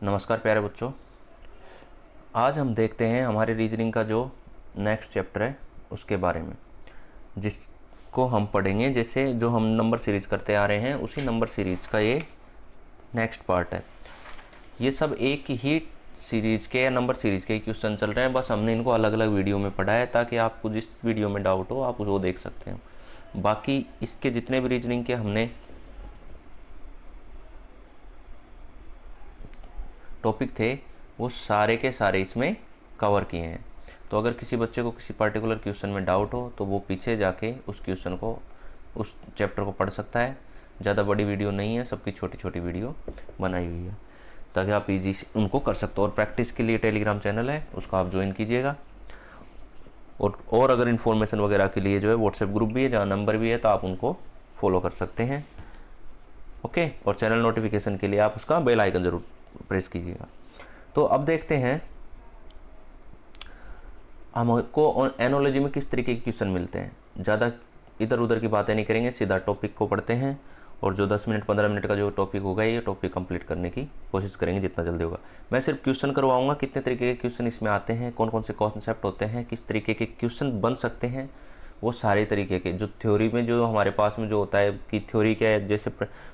नमस्कार प्यारे बच्चों। आज हम देखते हैं हमारे रीजनिंग का जो नेक्स्ट चैप्टर है उसके बारे में, जिसको हम पढ़ेंगे। जैसे जो हम नंबर सीरीज करते आ रहे हैं उसी नंबर सीरीज का ये नेक्स्ट पार्ट है। ये सब एक ही सीरीज के या नंबर सीरीज के क्वेश्चन चल रहे हैं, बस हमने इनको अलग अलग वीडियो में पढ़ा है ताकि आपको जिस वीडियो में डाउट हो आप उसको देख सकते हो। बाकी इसके जितने भी रीजनिंग के हमने टॉपिक थे वो सारे के सारे इसमें कवर किए हैं। तो अगर किसी बच्चे को किसी पर्टिकुलर क्वेश्चन में डाउट हो तो वो पीछे जाके उस क्वेश्चन को, उस चैप्टर को पढ़ सकता है। ज़्यादा बड़ी वीडियो नहीं है, सबकी छोटी छोटी वीडियो बनाई हुई है ताकि आप इजी से उनको कर सकते हो। और प्रैक्टिस के लिए टेलीग्राम चैनल है, उसको आप ज्वाइन कीजिएगा। और अगर इन्फॉर्मेशन वगैरह के लिए जो है व्हाट्सएप ग्रुप भी है जहाँ नंबर भी है, तो आप उनको फॉलो कर सकते हैं। ओके। और चैनल नोटिफिकेशन के लिए आप उसका बेल आइकन ज़रूर प्रेस कीजिएगा। तो अब देखते हैं हमको एनोलॉजी में किस तरीके के क्वेश्चन मिलते हैं। ज़्यादा इधर उधर की बातें नहीं करेंगे, सीधा टॉपिक को पढ़ते हैं। और जो 10 मिनट 15 मिनट का जो टॉपिक होगा ये टॉपिक कंप्लीट करने की कोशिश करेंगे जितना जल्दी होगा। मैं सिर्फ क्वेश्चन करवाऊंगा, कितने तरीके के क्वेश्चन इसमें आते हैं, कौन कौन से कॉन्सेप्ट होते हैं, किस तरीके के क्वेश्चन बन सकते हैं, वो सारे तरीके के। जो थ्योरी में जो हमारे पास में जो होता है कि थ्योरी क्या है, जैसे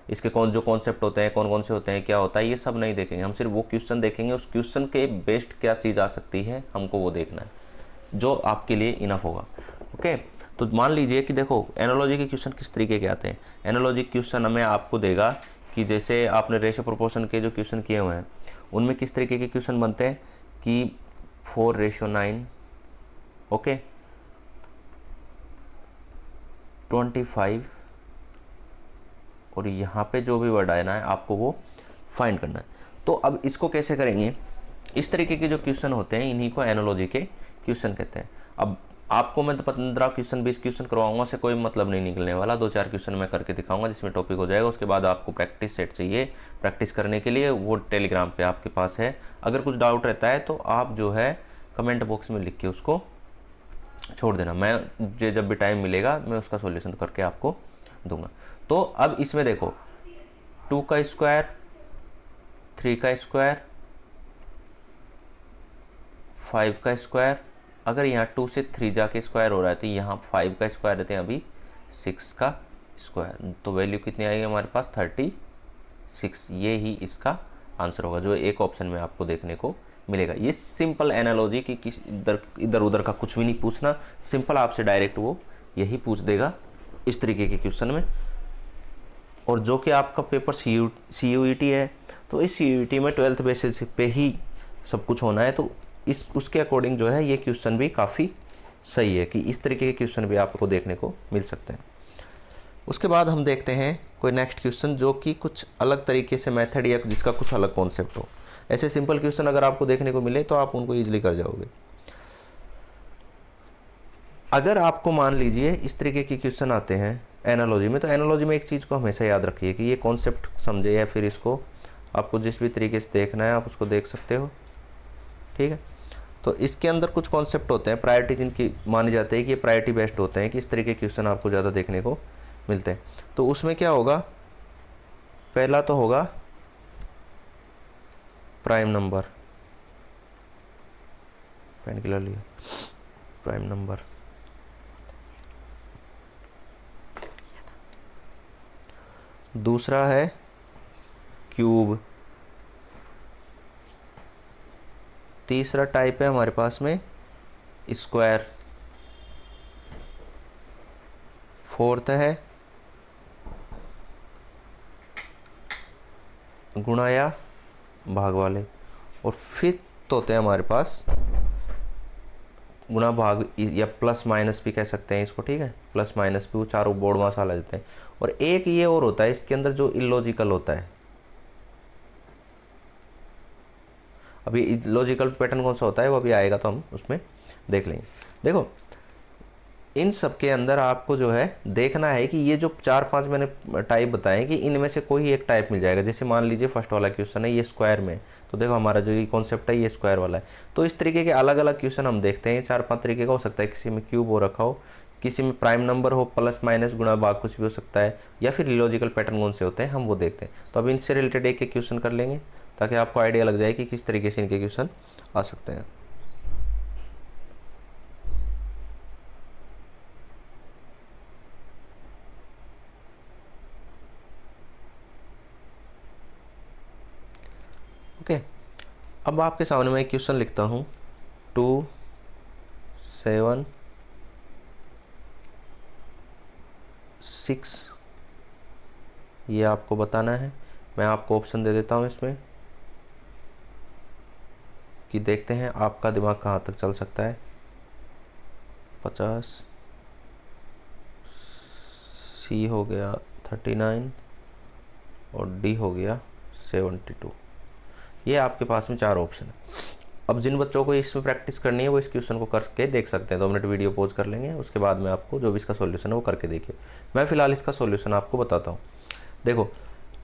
इसके जो कॉन्सेप्ट होते हैं, कौन कौन से होते हैं, क्या होता है, ये सब नहीं देखेंगे। हम सिर्फ वो क्वेश्चन देखेंगे, उस क्वेश्चन के बेस्ड क्या चीज़ आ सकती है हमको वो देखना है, जो आपके लिए इनफ होगा। ओके। तो मान लीजिए कि देखो एनालॉजी के क्वेश्चन किस तरीके के आते हैं। एनालॉजी क्वेश्चन हमें आपको देगा कि जैसे आपने रेशो प्रोपोर्शन के जो क्वेश्चन किए हुए हैं उनमें किस तरीके के क्वेश्चन बनते हैं कि 4:9, ओके, 25, और यहाँ पे जो भी वर्ड आना है आपको वो फाइंड करना है। तो अब इसको कैसे करेंगे, इस तरीके के जो क्वेश्चन होते हैं इन्हीं को एनालॉजी के क्वेश्चन कहते हैं। अब आपको मैं 15 क्वेश्चन 20 क्वेश्चन करवाऊंगा, से कोई मतलब नहीं निकलने वाला। 2-4 क्वेश्चन मैं करके दिखाऊंगा जिसमें टॉपिक हो जाएगा। उसके बाद आपको प्रैक्टिस सेट चाहिए प्रैक्टिस करने के लिए, वो टेलीग्राम पे आपके पास है। अगर कुछ डाउट रहता है तो आप जो है कमेंट बॉक्स में लिख के उसको छोड़ देना, मैं जब भी टाइम मिलेगा मैं उसका सॉल्यूशन करके आपको दूंगा। तो अब इसमें देखो 2 का स्क्वायर, 3 का स्क्वायर, 5 का स्क्वायर। अगर यहाँ 2 से 3 जाके स्क्वायर हो रहा है तो यहाँ 5 का स्क्वायर रहते हैं, अभी 6 का स्क्वायर। तो वैल्यू कितनी आएगी हमारे पास 36। ये ही इसका आंसर होगा जो एक ऑप्शन में आपको देखने को मिलेगा। ये सिंपल एनालॉजी की इधर उधर का कुछ भी नहीं पूछना, सिंपल आपसे डायरेक्ट वो यही पूछ देगा इस तरीके के क्वेश्चन में। और जो कि आपका पेपर CUET है, तो इस CUET में 12th बेसिस पे ही सब कुछ होना है। तो उसके अकॉर्डिंग जो है ये क्वेश्चन भी काफ़ी सही है कि इस तरीके के क्वेश्चन भी आपको देखने को मिल सकते हैं। उसके बाद हम देखते हैं कोई नेक्स्ट क्वेश्चन जो कि कुछ अलग तरीके से मेथड या जिसका कुछ अलग कॉन्सेप्ट हो। ऐसे सिंपल क्वेश्चन अगर आपको देखने को मिले तो आप उनको ईजिली कर जाओगे। अगर आपको मान लीजिए इस तरीके के क्वेश्चन आते हैं एनालॉजी में, तो एनालॉजी में एक चीज़ को हमेशा याद रखिए कि ये कॉन्सेप्ट समझे, या फिर इसको आपको जिस भी तरीके से देखना है आप उसको देख सकते हो, ठीक है। तो इसके अंदर कुछ कॉन्सेप्ट होते हैं, प्रायोरिटी जिनकी माने जाते हैं कि ये प्रायोरिटी बेस्ड होते हैं, कि इस तरीके के क्वेश्चन आपको ज़्यादा देखने को मिलते हैं। तो उसमें क्या होगा, पहला तो होगा प्राइम नंबर, पेन किलर लिया, प्राइम नंबर। दूसरा है क्यूब। तीसरा टाइप है हमारे पास में स्क्वायर। फोर्थ है गुणा या भाग वाले। और फिफ्थ होते हैं हमारे पास गुणा भाग या प्लस माइनस भी कह सकते हैं इसको, ठीक है। प्लस माइनस भी वो चारों बोर्ड मास आ जाते हैं। और एक ये और होता है इसके अंदर जो इलॉजिकल होता है। अभी लॉजिकल पैटर्न कौन सा होता है वो अभी आएगा तो हम उसमें देख लेंगे। देखो इन सब के अंदर आपको जो है देखना है कि ये जो 4-5 मैंने टाइप बताए कि इनमें से कोई एक टाइप मिल जाएगा। जैसे मान लीजिए फर्स्ट वाला क्वेश्चन है ये स्क्वायर में, तो देखो हमारा जो ये कॉन्सेप्ट है ये स्क्वायर वाला है। तो इस तरीके के अलग अलग क्वेश्चन हम देखते हैं, 4-5 तरीके का हो सकता है। किसी में क्यूब हो रखा हो, किसी में प्राइम नंबर हो, प्लस माइनस गुणा भाग कुछ भी हो सकता है, या फिर लॉजिकल पैटर्न कौन से होते हैं हम वो देखते हैं। तो अब इनसे रिलेटेड एक एक क्वेश्चन कर लेंगे। ताकि आपको आइडिया लग जाए कि किस तरीके से इनके क्वेश्चन आ सकते हैं। ओके, अब आपके सामने मैं एक क्वेश्चन लिखता हूँ 2 7 6, ये आपको बताना है। मैं आपको ऑप्शन दे देता हूँ इसमें कि देखते हैं आपका दिमाग कहाँ तक चल सकता है। 50, सी हो गया 39 और डी हो गया 72। ये आपके पास में 4 ऑप्शन है। अब जिन बच्चों को इसमें प्रैक्टिस करनी है वो इस क्वेश्चन को करके देख सकते हैं। 2 मिनट वीडियो पॉज कर लेंगे, उसके बाद में आपको जो भी इसका सॉल्यूशन है वो करके देखिए। मैं फ़िलहाल इसका सॉल्यूशन आपको बताता हूँ। देखो,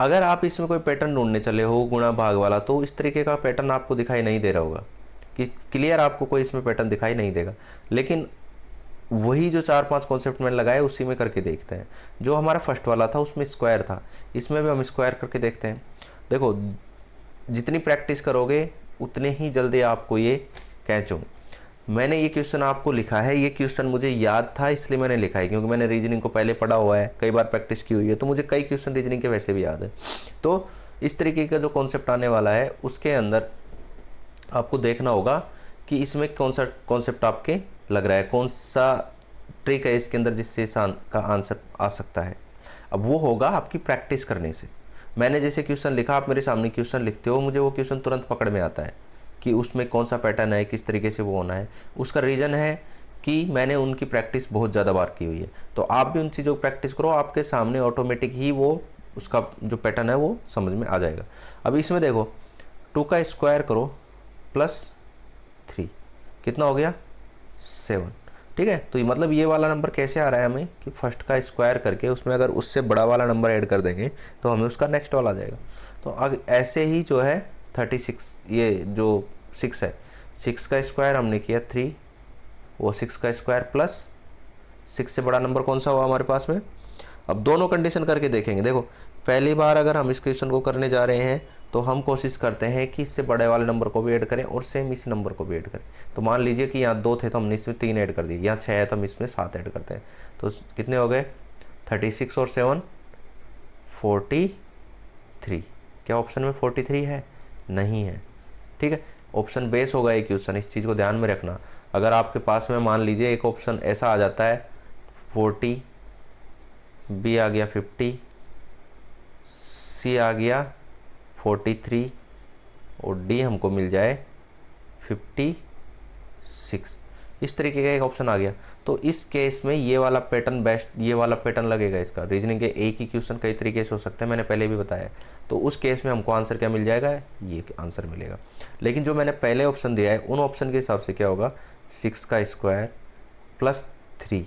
अगर आप इसमें कोई पैटर्न ढूंढने चले हो गुणा भाग वाला, तो इस तरीके का पैटर्न आपको दिखाई नहीं दे रहा होगा कि क्लियर आपको कोई इसमें पैटर्न दिखाई नहीं देगा। लेकिन वही जो 4-5 कॉन्सेप्ट मैंने लगाए उसी में करके देखते हैं। जो हमारा फर्स्ट वाला था उसमें स्क्वायर था, इसमें भी हम स्क्वायर करके देखते हैं। देखो, जितनी प्रैक्टिस करोगे उतने ही जल्दी आपको ये कैच होंगे। मैंने ये क्वेश्चन आपको लिखा है, ये क्वेश्चन मुझे याद था इसलिए मैंने लिखा है, क्योंकि मैंने रीजनिंग को पहले पढ़ा हुआ है, कई बार प्रैक्टिस की हुई है, तो मुझे कई क्वेश्चन रीजनिंग के वैसे भी याद है। तो इस तरीके का जो कॉन्सेप्ट आने वाला है उसके अंदर आपको देखना होगा कि इसमें कौन सा कॉन्सेप्ट आपके लग रहा है, कौन सा ट्रिक है इसके अंदर जिससे का आंसर आ सकता है। अब वो होगा आपकी प्रैक्टिस करने से। मैंने जैसे क्वेश्चन लिखा, आप मेरे सामने क्वेश्चन लिखते हो, मुझे वो क्वेश्चन तुरंत पकड़ में आता है कि उसमें कौन सा पैटर्न है, किस तरीके से वो होना है। उसका रीज़न है कि मैंने उनकी प्रैक्टिस बहुत ज़्यादा बार की हुई है। तो आप भी उन चीज़ों को प्रैक्टिस करो, आपके सामने ऑटोमेटिक ही वो उसका जो पैटर्न है वो समझ में आ जाएगा। अब इसमें देखो, 2 का स्क्वायर करो +3 कितना हो गया 7। ठीक है, तो ये मतलब ये वाला नंबर कैसे आ रहा है हमें कि फर्स्ट का स्क्वायर करके उसमें अगर उससे बड़ा वाला नंबर ऐड कर देंगे तो हमें उसका नेक्स्ट वाला आ जाएगा। तो अब ऐसे ही जो है 36, ये जो 6 है, 6 का स्क्वायर हमने किया 3, वो 6 का स्क्वायर प्लस 6 से बड़ा नंबर कौन सा हुआ हमारे पास में। अब दोनों कंडीशन करके देखेंगे। देखो, पहली बार अगर हम इस क्वेश्चन को करने जा रहे हैं तो हम कोशिश करते हैं कि इससे बड़े वाले नंबर को भी ऐड करें और सेम इस नंबर को भी ऐड करें। तो मान लीजिए कि यहाँ 2 थे तो हमने इसमें 3 ऐड कर दिए, यहाँ 6 है तो हम इसमें 7 ऐड करते हैं। तो कितने हो गए 36 और 7 43। क्या ऑप्शन में 43 है? नहीं है। ठीक है, ऑप्शन बेस होगा ये क्वेश्चन, इस चीज़ को ध्यान में रखना। अगर आपके पास में मान लीजिए एक ऑप्शन ऐसा आ जाता है 40, बी आ गया 50, सी आ गया 43 और डी हमको मिल जाए 56, इस तरीके का एक ऑप्शन आ गया, तो इस केस में ये वाला पैटर्न बेस्ट, ये वाला पैटर्न लगेगा इसका। रीजनिंग के एक ही क्वेश्चन कई तरीके से हो सकते हैं, मैंने पहले भी बताया। तो उस केस में हमको आंसर क्या मिल जाएगा? ये आंसर मिलेगा। लेकिन जो मैंने पहले ऑप्शन दिया है उन ऑप्शन के हिसाब से क्या होगा, 6 का स्क्वायर प्लस 3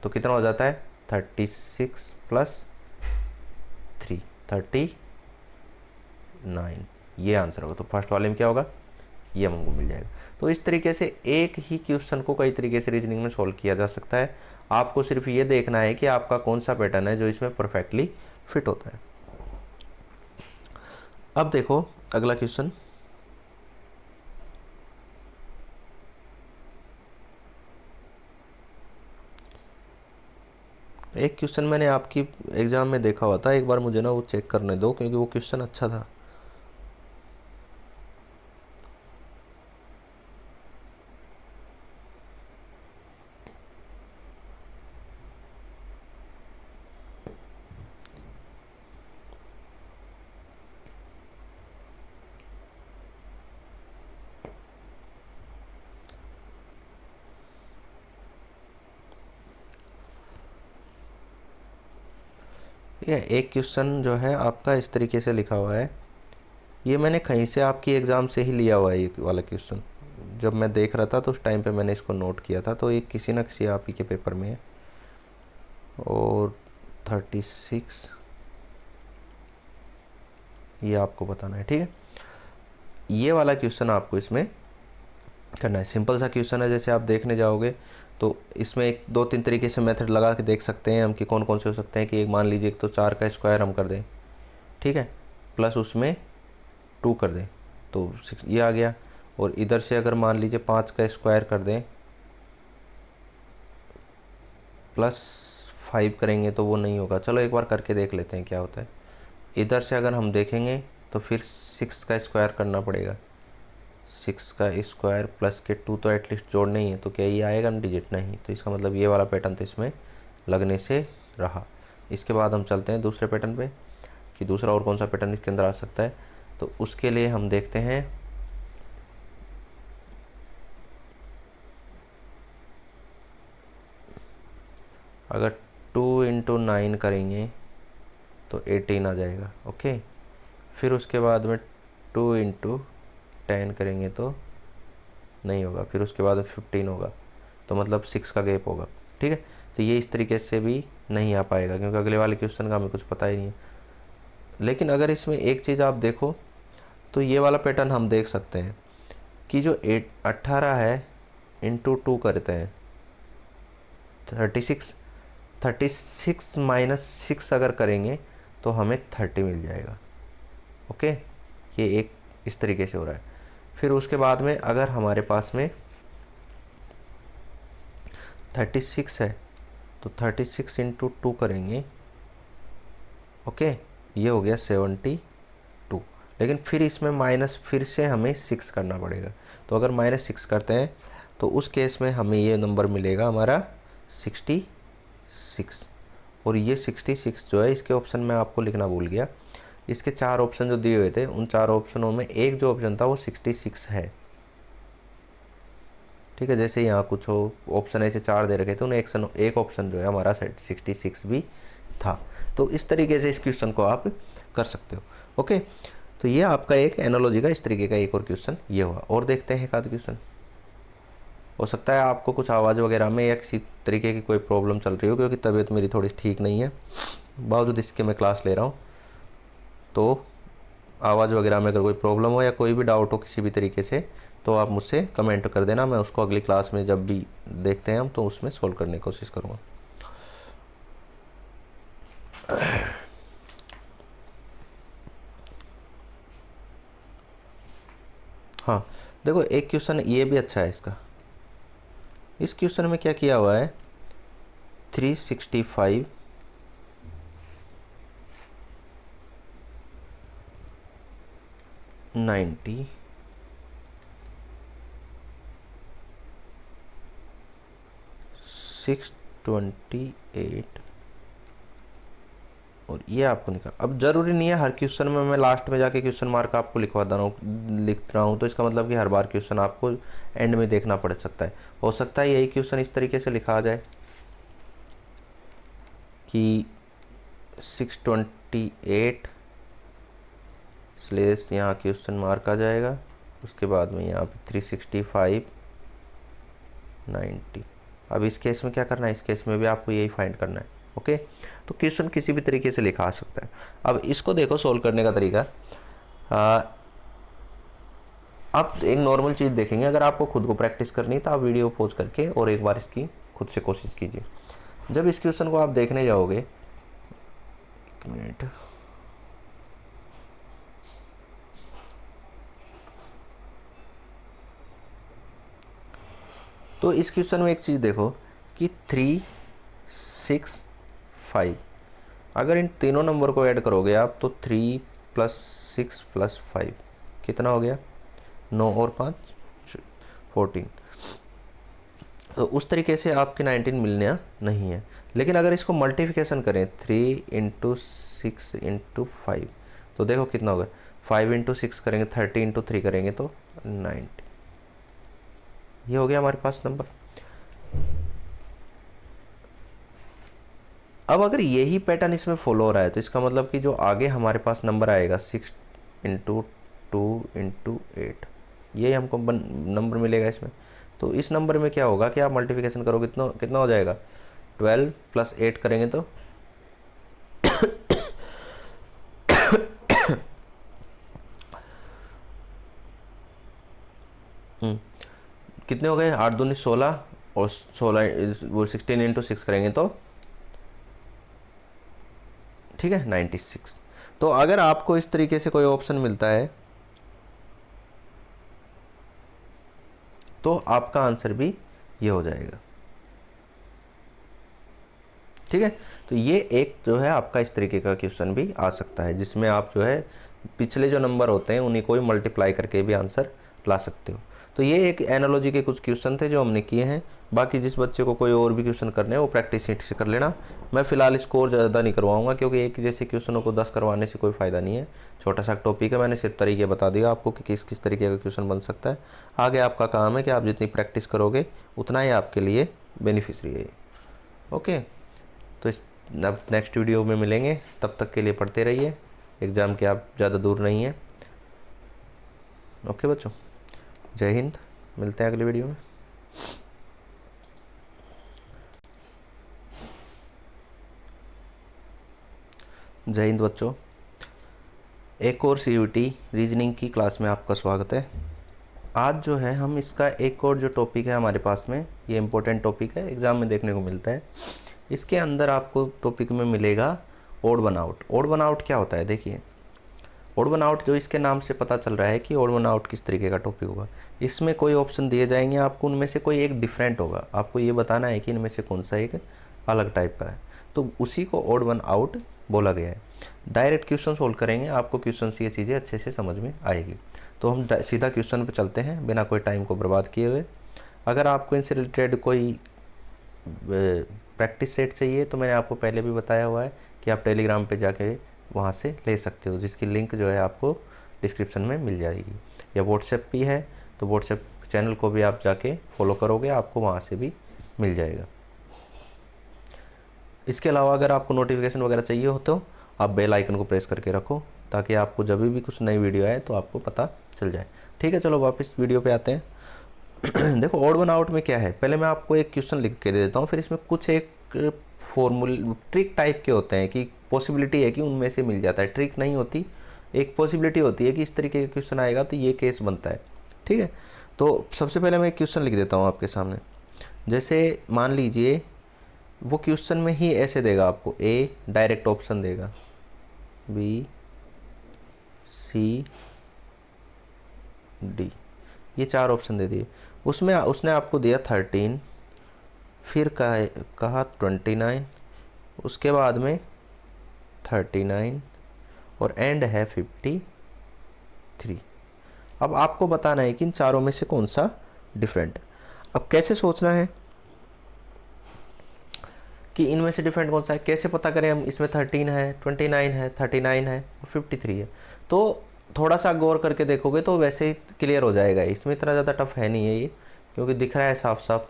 तो कितना हो जाता है 36 प्लस 3 39, ये आंसर होगा। तो फर्स्ट वाले में क्या होगा, ये हमको मिल जाएगा। तो इस तरीके से एक ही क्वेश्चन को कई तरीके से रीजनिंग में सॉल्व किया जा सकता है। आपको सिर्फ ये देखना है कि आपका कौन सा पैटर्न है जो इसमें परफेक्टली फिट होता है। अब देखो अगला क्वेश्चन, एक क्वेश्चन मैंने आपकी एग्ज़ाम में देखा हुआ था, एक बार मुझे ना वो चेक करने दो क्योंकि वो क्वेश्चन अच्छा था। ठीक है, एक क्वेश्चन जो है आपका इस तरीके से लिखा हुआ है, ये मैंने कहीं से आपकी एग्ज़ाम से ही लिया हुआ है। ये वाला क्वेश्चन जब मैं देख रहा था तो उस टाइम पे मैंने इसको नोट किया था, तो ये किसी न किसी आप ही के पेपर में है। और 36 ये आपको बताना है। ठीक है, ये वाला क्वेश्चन आपको इसमें करना है। सिंपल सा क्वेश्चन है, जैसे आप देखने जाओगे तो इसमें एक 2-3 तरीके से मेथड लगा के देख सकते हैं हम कि कौन कौन से हो सकते हैं। कि एक मान लीजिए एक तो 4 का स्क्वायर हम कर दें, ठीक है, प्लस उसमें 2 कर दें तो 6 ये आ गया। और इधर से अगर मान लीजिए 5 का स्क्वायर कर दें +5 करेंगे तो वो नहीं होगा। चलो एक बार करके देख लेते हैं क्या होता है। इधर से अगर हम देखेंगे तो फिर 6 का स्क्वायर करना पड़ेगा। 6 का स्क्वायर प्लस के 2 तो एटलीस्ट जोड़ना ही है, तो क्या ये आएगा ना डिजिट? नहीं। तो इसका मतलब ये वाला पैटर्न तो इसमें लगने से रहा। इसके बाद हम चलते हैं दूसरे पैटर्न पे कि दूसरा और कौन सा पैटर्न इसके अंदर आ सकता है। तो उसके लिए हम देखते हैं अगर 2 इंटू 9 करेंगे तो 18 आ जाएगा। ओके, फिर उसके बाद में 2 इंटू 10 करेंगे तो नहीं होगा, फिर उसके बाद 15 होगा, तो मतलब 6 का गैप होगा। ठीक है, तो ये इस तरीके से भी नहीं आ पाएगा क्योंकि अगले वाले क्वेश्चन का हमें कुछ पता ही नहीं है। लेकिन अगर इसमें एक चीज़ आप देखो तो ये वाला पैटर्न हम देख सकते हैं कि जो 18 है इंटू 2 करते हैं 36, 36 माइनस 6 अगर करेंगे तो हमें 30 मिल जाएगा। ओके, ये एक इस तरीके से हो रहा है। फिर उसके बाद में अगर हमारे पास में 36 है तो 36 इंटू 2 करेंगे। ओके, ये हो गया 72। लेकिन फिर इसमें माइनस फिर से हमें 6 करना पड़ेगा। तो अगर -6 करते हैं तो उस केस में हमें ये नंबर मिलेगा हमारा 66। और ये 66 जो है इसके ऑप्शन में आपको लिखना भूल गया। इसके 4 ऑप्शन जो दिए हुए थे उन 4 ऑप्शनों में एक जो ऑप्शन था वो 66 है। ठीक है, जैसे यहाँ कुछ हो ऑप्शन ऐसे 4 दे रखे थे, उन्हें एक ऑप्शन जो है हमारा 66 भी था। तो इस तरीके से इस क्वेश्चन को आप कर सकते हो। ओके, तो ये आपका एक एनालॉजी का इस तरीके का एक और क्वेश्चन ये हुआ। और देखते हैं एक आध क्वेश्चन। हो सकता है आपको कुछ आवाज़ वगैरह में या किसी तरीके की कोई प्रॉब्लम चल रही हो क्योंकि तबीयत मेरी थोड़ी ठीक नहीं है, बावजूद इसके मैं क्लास ले रहा हूँ। तो आवाज़ वगैरह में अगर कोई प्रॉब्लम हो या कोई भी डाउट हो किसी भी तरीके से तो आप मुझसे कमेंट कर देना, मैं उसको अगली क्लास में जब भी देखते हैं हम तो उसमें सोल्व करने की कोशिश करूँगा। हाँ, देखो एक क्वेश्चन ये भी अच्छा है इसका। इस क्वेश्चन में क्या किया हुआ है 365 90 628 और ये आपको निकाल। अब ज़रूरी नहीं है हर क्वेश्चन में मैं लास्ट में जाके क्वेश्चन मार्क आपको लिख रहा हूँ तो इसका मतलब कि हर बार क्वेश्चन आपको एंड में देखना पड़ सकता है। हो सकता है यही क्वेश्चन इस तरीके से लिखा आ जाए कि 628 स्लेस यहाँ क्वेश्चन मार्क आ जाएगा, उसके बाद में यहाँ पे 365 90। अब इस केस में क्या करना है, इस केस में भी आपको यही फाइंड करना है। ओके, तो क्वेश्चन किसी भी तरीके से लिखा आ सकता है। अब इसको देखो सोल्व करने का तरीका। आप एक नॉर्मल चीज़ देखेंगे, अगर आपको खुद को प्रैक्टिस करनी है तो आप वीडियो पॉज करके और एक बार इसकी खुद से कोशिश कीजिए। जब इस क्वेश्चन को आप देखने जाओगे, एक मिनट, तो इस क्वेश्चन में एक चीज़ देखो कि 3 6 5, अगर इन तीनों नंबर को ऐड करोगे आप तो 3 + 6 + 5 कितना हो गया 9 और 5 14। तो उस तरीके से आपके 19 मिलने नहीं है। लेकिन अगर इसको मल्टीप्लिकेशन करें 3 × 6 × 5 तो देखो कितना होगा 5 × 6 करेंगे 30 × 3 करेंगे तो 90। ये हो गया हमारे पास नंबर। अब अगर यही पैटर्न इसमें फॉलो हो रहा है तो इसका मतलब कि जो आगे हमारे पास नंबर आएगा 6 × 2 × 8 ये हमको नंबर मिलेगा इसमें। तो इस नंबर में क्या होगा कि आप मल्टीप्लिकेशन करोगे कितना हो जाएगा 12 + 8 करेंगे तो कितने हो गए 8 दूनी 16 और 16 वो 16 × 6 करेंगे तो ठीक है 96। तो अगर आपको इस तरीके से कोई ऑप्शन मिलता है तो आपका आंसर भी ये हो जाएगा। ठीक है, तो ये एक जो है आपका इस तरीके का क्वेश्चन भी आ सकता है, जिसमें आप जो है पिछले जो नंबर होते हैं उन्हीं को ही मल्टीप्लाई करके भी आंसर ला सकते हो। तो ये एक एनालॉजी के कुछ क्वेश्चन थे जो हमने किए हैं। बाकी जिस बच्चे को कोई और भी क्वेश्चन करने हैं वो प्रैक्टिस शीट से कर लेना। मैं फिलहाल स्कोर ज़्यादा नहीं करवाऊंगा, क्योंकि एक जैसे क्वेश्चनों को 10 करवाने से कोई फ़ायदा नहीं है। छोटा सा टॉपिक है, मैंने सिर्फ तरीके बता दिया आपको कि किस किस तरीके का क्वेश्चन बन सकता है। आगे आपका काम है कि आप जितनी प्रैक्टिस करोगे उतना ही आपके लिए बेनिफिशियरी है। ओके, तो अब नेक्स्ट वीडियो में मिलेंगे, तब तक के लिए पढ़ते रहिए। एग्ज़ाम के आप ज़्यादा दूर नहीं हैं। ओके बच्चों, जय हिंद, मिलते हैं अगले वीडियो में। जय हिंद बच्चों, एक और CUT रीजनिंग की क्लास में आपका स्वागत है। आज जो है हम इसका एक और जो टॉपिक है हमारे पास में, ये इम्पोर्टेंट टॉपिक है, एग्ज़ाम में देखने को मिलता है। इसके अंदर आपको टॉपिक में मिलेगा odd one out. Odd one out क्या होता है, देखिए ओड वन आउट जो इसके नाम से पता चल रहा है कि ओड वन आउट किस तरीके का टॉपिक होगा। इसमें कोई ऑप्शन दिए जाएंगे आपको, उनमें से कोई एक डिफरेंट होगा, आपको ये बताना है कि इनमें से कौन सा एक अलग टाइप का है, तो उसी को ओड वन आउट बोला गया है। डायरेक्ट क्वेश्चन सोल्व करेंगे, आपको क्वेश्चन से ये चीज़ें अच्छे से समझ में आएगी। तो हम सीधा क्वेश्चन पे चलते हैं बिना कोई टाइम को बर्बाद किए हुए। अगर आपको इनसे रिलेटेड कोई प्रैक्टिस सेट चाहिए तो मैंने आपको पहले भी बताया हुआ है कि आप टेलीग्राम पे जाके वहाँ से ले सकते हो, जिसकी लिंक जो है आपको डिस्क्रिप्शन में मिल जाएगी। या व्हाट्सएप भी है, तो व्हाट्सएप चैनल को भी आप जाके फॉलो करोगे, आपको वहाँ से भी मिल जाएगा। इसके अलावा अगर आपको नोटिफिकेशन वगैरह चाहिए हो तो आप बेल आइकन को प्रेस करके रखो, ताकि आपको जब भी कुछ नई वीडियो आए तो आपको पता चल जाए। ठीक है, चलो वापस वीडियो पे आते हैं। देखो ओड वन आउट में क्या है, पहले मैं आपको एक क्वेश्चन लिख के दे देता हूँ, फिर इसमें कुछ एक फॉर्मूल ट्रिक टाइप के होते हैं कि पॉसिबिलिटी है कि उनमें से मिल जाता है। ट्रिक नहीं होती, एक पॉसिबिलिटी होती है कि इस तरीके का क्वेश्चन आएगा तो ये केस बनता है। ठीक है, तो सबसे पहले मैं एक क्वेश्चन लिख देता हूँ आपके सामने। जैसे मान लीजिए वो क्वेश्चन में ही ऐसे देगा आपको, ए डायरेक्ट ऑप्शन देगा, बी सी डी, ये 4 ऑप्शन दे दिए। उसमें उसने आपको दिया 13, फिर कहा 29, उसके बाद में 39 और एंड है 53। अब आपको बताना है कि इन चारों में से कौन सा डिफरेंट। अब कैसे सोचना है कि इनमें से डिफरेंट कौन सा है, कैसे पता करें हम। इसमें 13 है, 29 है, 39 है और 53 है, तो थोड़ा सा गौर करके देखोगे तो वैसे ही क्लियर हो जाएगा। इसमें इतना ज़्यादा टफ है नहीं है ये, क्योंकि दिख रहा है साफ साफ।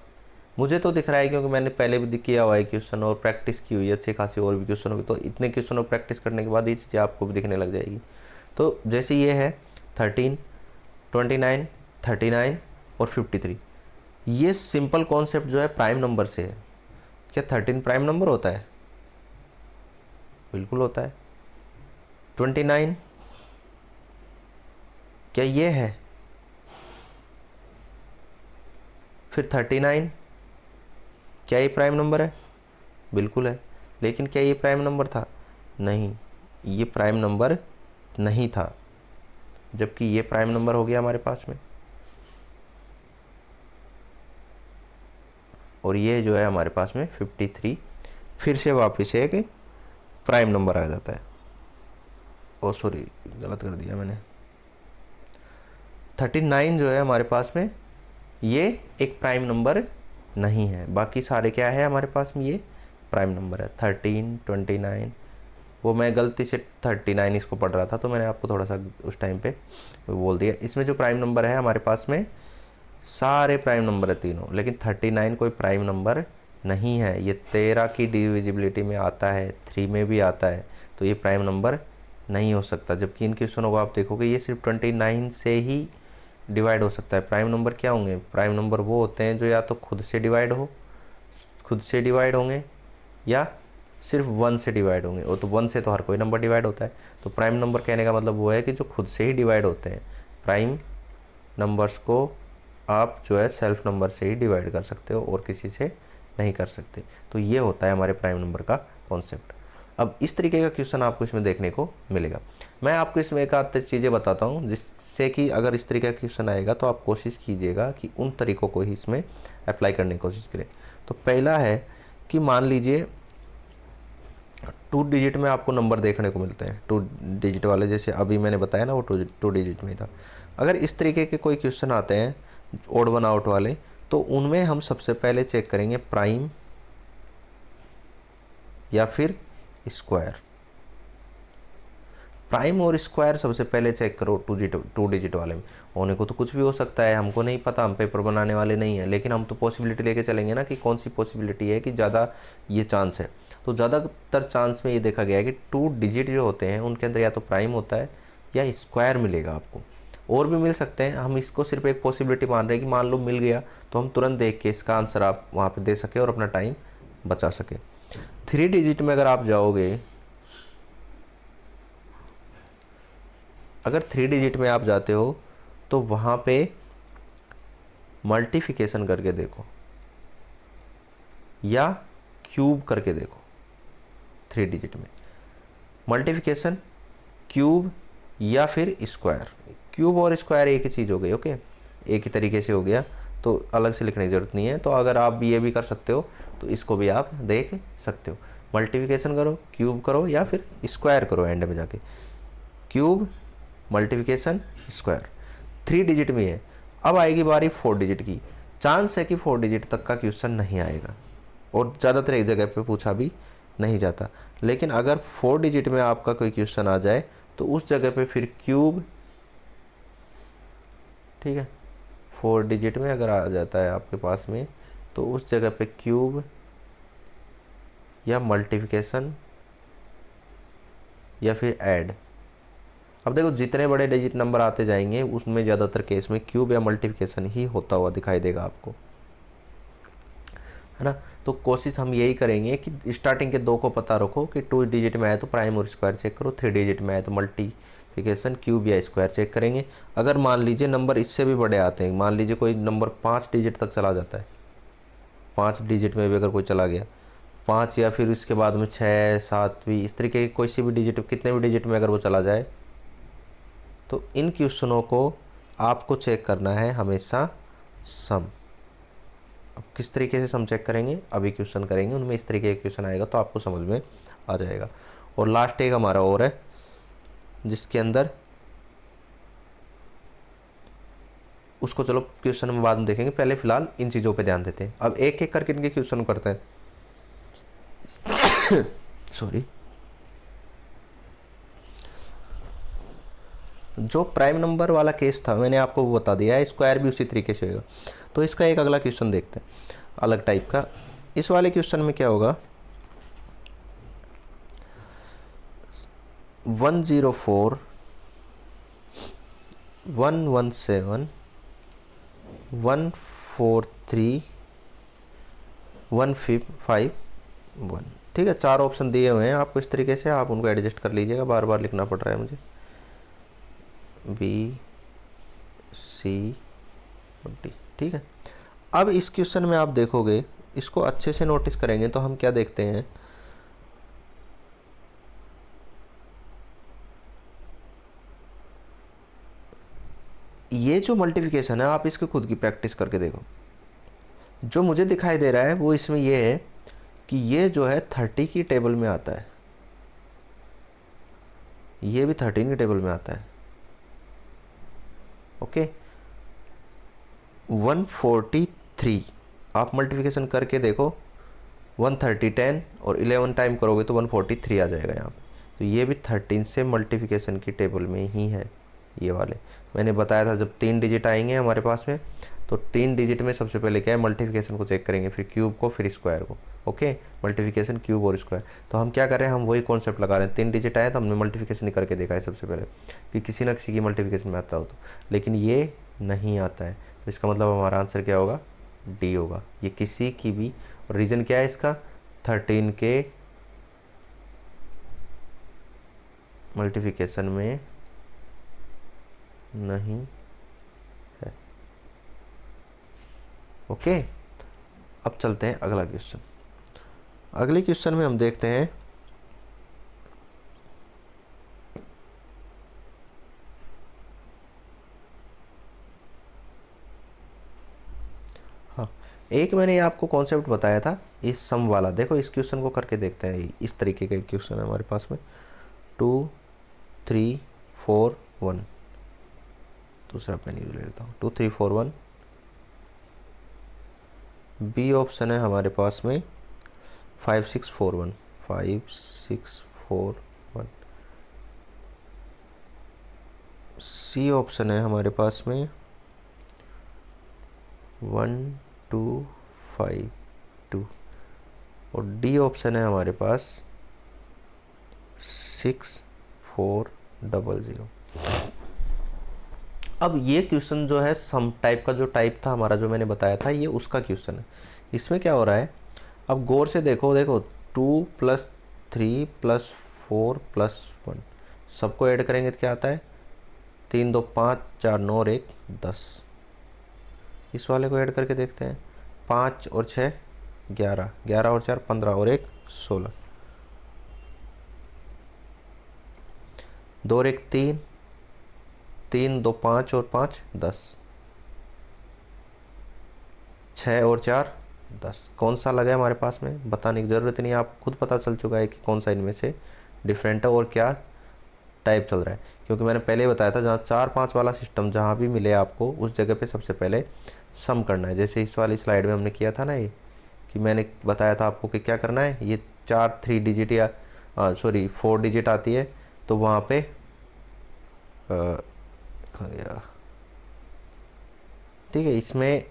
मुझे तो दिख रहा है क्योंकि मैंने पहले भी किया हुआ है क्वेश्चन और प्रैक्टिस की हुई है अच्छी खासी, और भी क्वेश्चन होगी, तो इतने क्वेश्चनों प्रैक्टिस करने के बाद ये चीज़ें आपको भी दिखने लग जाएगी। तो जैसे ये है 13, 29, 39 और 53, ये सिंपल कॉन्सेप्ट जो है प्राइम नंबर से है। क्या 13 प्राइम नंबर होता है? बिल्कुल होता है। 29 क्या ये है? फिर 39 क्या ये प्राइम नंबर है? बिल्कुल है। लेकिन क्या ये प्राइम नंबर था? नहीं, ये प्राइम नंबर नहीं था, जबकि ये प्राइम नंबर हो गया हमारे पास में, और ये जो है हमारे पास में 53 फिर से वापस एक प्राइम नंबर आ जाता है। ओ सॉरी, गलत कर दिया मैंने। 39 जो है हमारे पास में, ये एक प्राइम नंबर नहीं है। बाकी सारे क्या है हमारे पास में, ये प्राइम नंबर है। 13, 29, वो मैं गलती से 39 इसको पढ़ रहा था, तो मैंने आपको थोड़ा सा उस टाइम पे बोल दिया। इसमें जो प्राइम नंबर है हमारे पास में, सारे प्राइम नंबर है तीनों, लेकिन 39 कोई प्राइम नंबर नहीं है। ये 13 की डिविजिबिलिटी में आता है, 3 में भी आता है, तो ये प्राइम नंबर नहीं हो सकता। जबकि इन क्वेश्चनों को आप देखोगे ये सिर्फ 29 से ही डिवाइड हो सकता है। प्राइम नंबर क्या होंगे? प्राइम नंबर वो होते हैं जो या तो खुद से डिवाइड होंगे या सिर्फ 1 से डिवाइड होंगे। वो तो 1 से तो हर कोई नंबर डिवाइड होता है। तो प्राइम नंबर कहने का मतलब वो है कि जो खुद से ही डिवाइड होते हैं। प्राइम नंबर्स को आप जो है सेल्फ नंबर से ही डिवाइड कर सकते हो और किसी से नहीं कर सकते। तो ये होता है हमारे प्राइम नंबर का कॉन्सेप्ट। अब इस तरीके का क्वेश्चन आपको इसमें देखने को मिलेगा। मैं आपको इसमें एक आध चीज़ें बताता हूँ जिससे कि अगर इस तरीके का क्वेश्चन आएगा तो आप कोशिश कीजिएगा कि उन तरीक़ों को ही इसमें अप्लाई करने की कोशिश करें। तो पहला है कि मान लीजिए 2 डिजिट में आपको नंबर देखने को मिलते हैं, 2 डिजिट वाले, जैसे अभी मैंने बताया ना वो 2 डिजिट में था। अगर इस तरीके के कोई क्वेश्चन आते हैं ओड वन आउट वाले, तो उनमें हम सबसे पहले चेक करेंगे प्राइम या फिर स्क्वायर। प्राइम और स्क्वायर सबसे पहले चेक करो 2 डिजिट वाले में। होने को तो कुछ भी हो सकता है, हमको नहीं पता, हम पेपर बनाने वाले नहीं हैं, लेकिन हम तो पॉसिबिलिटी लेके चलेंगे ना कि कौन सी पॉसिबिलिटी है कि ज़्यादा ये चांस है। तो ज़्यादातर चांस में ये देखा गया है कि 2 डिजिट जो होते हैं उनके अंदर या तो प्राइम होता है या स्क्वायर मिलेगा आपको, और भी मिल सकते हैं। हम इसको सिर्फ एक पॉसिबिलिटी मान रहे हैं कि मान लो मिल गया तो हम तुरंत देख के इसका आंसर आप वहाँ पे दे सके और अपना टाइम बचा सके। 3 डिजिट में अगर आप जाओगे, अगर 3 डिजिट में आप जाते हो तो वहाँ पे मल्टीप्लिकेशन करके देखो या क्यूब करके देखो। 3 डिजिट में मल्टीप्लिकेशन, क्यूब या फिर स्क्वायर। क्यूब और स्क्वायर एक ही चीज़ हो गई, ओके, एक ही तरीके से हो गया, तो अलग से लिखने की ज़रूरत नहीं है। तो अगर आप ये भी कर सकते हो तो इसको भी आप देख सकते हो। मल्टीप्लिकेशन करो, क्यूब करो या फिर स्क्वायर करो, एंड में जाके क्यूब, मल्टीप्लिकेशन, स्क्वायर। 3 डिजिट में है। अब आएगी बारी 4 डिजिट की। चांस है कि 4 डिजिट तक का क्वेश्चन नहीं आएगा और ज़्यादातर एक जगह पे पूछा भी नहीं जाता। लेकिन अगर 4 डिजिट में आपका कोई क्वेश्चन आ जाए तो उस जगह पे फिर क्यूब, ठीक है, 4 डिजिट में अगर आ जाता है आपके पास में तो उस जगह पे क्यूब या मल्टीप्लिकेशन या फिर ऐड। अब देखो जितने बड़े डिजिट नंबर आते जाएंगे उसमें ज़्यादातर केस में क्यूब या मल्टीप्लिकेशन ही होता हुआ दिखाई देगा आपको, है ना। तो कोशिश हम यही करेंगे कि स्टार्टिंग के 2 को पता रखो कि 2 डिजिट में आए तो प्राइम और स्क्वायर चेक करो, 3 डिजिट में आए तो मल्टीप्लिकेशन, क्यूब या स्क्वायर चेक करेंगे। अगर मान लीजिए नंबर इससे भी बड़े आते हैं, मान लीजिए कोई नंबर 5 डिजिट तक चला जाता है, 5 डिजिट में भी अगर कोई चला गया, 5 या फिर उसके बाद में 6, 7 भी, इस तरीके की कोई सी भी डिजिट, कितने भी डिजिट में अगर वो चला जाए तो इन क्वेश्चनों को आपको चेक करना है हमेशा सम। अब किस तरीके से सम चेक करेंगे, अभी क्वेश्चन करेंगे, उनमें इस तरीके का क्वेश्चन आएगा तो आपको समझ में आ जाएगा। और लास्ट एक हमारा और है जिसके अंदर, उसको चलो क्वेश्चन में बाद में देखेंगे, पहले फिलहाल इन चीज़ों पे ध्यान देते हैं। अब एक एक करके इनके क्वेश्चन करते हैं। सॉरी। जो प्राइम नंबर वाला केस था मैंने आपको वो बता दिया है, स्क्वायर भी उसी तरीके से होगा। तो इसका एक अगला क्वेश्चन देखते हैं अलग टाइप का। इस वाले क्वेश्चन में क्या होगा, 104 117 143 151, ठीक है। 4 ऑप्शन दिए हुए हैं आपको, इस तरीके से आप उनको एडजस्ट कर लीजिएगा, बार बार लिखना पड़ रहा है मुझे। बी, सी और डी, ठीक है। अब इस क्वेश्चन में आप देखोगे, इसको अच्छे से नोटिस करेंगे तो हम क्या देखते हैं, ये जो मल्टीप्लिकेशन है आप इसको खुद की प्रैक्टिस करके देखो। जो मुझे दिखाई दे रहा है वो इसमें ये है कि ये जो है 30 की टेबल में आता है, ये भी 13 की टेबल में आता है, ओके। 143 आप मल्टीप्लिकेशन करके देखो, 130 10 और 11 टाइम करोगे तो 143 आ जाएगा यहाँ पे। तो ये भी 13 से मल्टीप्लिकेशन की टेबल में ही है। ये वाले मैंने बताया था जब 3 डिजिट आएंगे हमारे पास में तो 3 डिजिट में सबसे पहले क्या है, मल्टीप्लिकेशन को चेक करेंगे, फिर क्यूब को, फिर स्क्वायर को, ओके। मल्टीप्लिकेशन, क्यूब और स्क्वायर। तो हम क्या कर रहे हैं, हम वही कॉन्सेप्ट लगा रहे हैं। 3 डिजिट आए तो हमने मल्टीप्लिकेशन ही करके देखा है सबसे पहले कि किसी न किसी की मल्टीप्लिकेशन में आता हो तो, लेकिन ये नहीं आता है। तो इसका मतलब हमारा आंसर क्या होगा, डी होगा। ये किसी की भी, और रीज़न क्या है इसका, 13 के मल्टीप्लिकेशन में नहीं है, ओके। अब चलते हैं अगला क्वेश्चन। अगले क्वेश्चन में हम देखते हैं एक मैंने ये आपको कॉन्सेप्ट बताया था इस सम वाला, देखो इस क्वेश्चन को करके देखते हैं। इस तरीके का क्वेश्चन है हमारे पास में, 2 3 4 1। दूसरा पेन यूज ले लेता हूँ, 2 3 4 1। बी ऑप्शन है हमारे पास में 5 6 4 1, 5 6 4 1। सी ऑप्शन है हमारे पास में 1 2 5 2। और डी ऑप्शन है हमारे पास 6 4 0 0। अब ये क्वेश्चन जो है सम टाइप का जो टाइप था हमारा, जो मैंने बताया था, ये उसका क्वेश्चन है। इसमें क्या हो रहा है, अब गौर से देखो, 2 + 3 + 4 + 1, सबको ऐड करेंगे तो क्या आता है, 3 2 5 4 9 और 1 10। इस वाले को ऐड करके देखते हैं, 5 और 6 11, 11 और 4 15 और 1 16, 2 और 1 3, 3 2 5 और 5 10, 6 और 4 10। कौन सा लगा है हमारे पास में, बताने की ज़रूरत नहीं, आप खुद पता चल चुका है कि कौन सा इनमें से डिफरेंट है और क्या टाइप चल रहा है। क्योंकि मैंने पहले ही बताया था, जहाँ 4 5 वाला सिस्टम जहाँ भी मिले आपको, उस जगह पे सबसे पहले सम करना है। जैसे इस वाली स्लाइड में हमने किया था ना, ये कि मैंने बताया था आपको कि क्या करना है, ये 3 डिजिट या 4 डिजिट आती है, तो वहाँ पे ठीक है, इसमें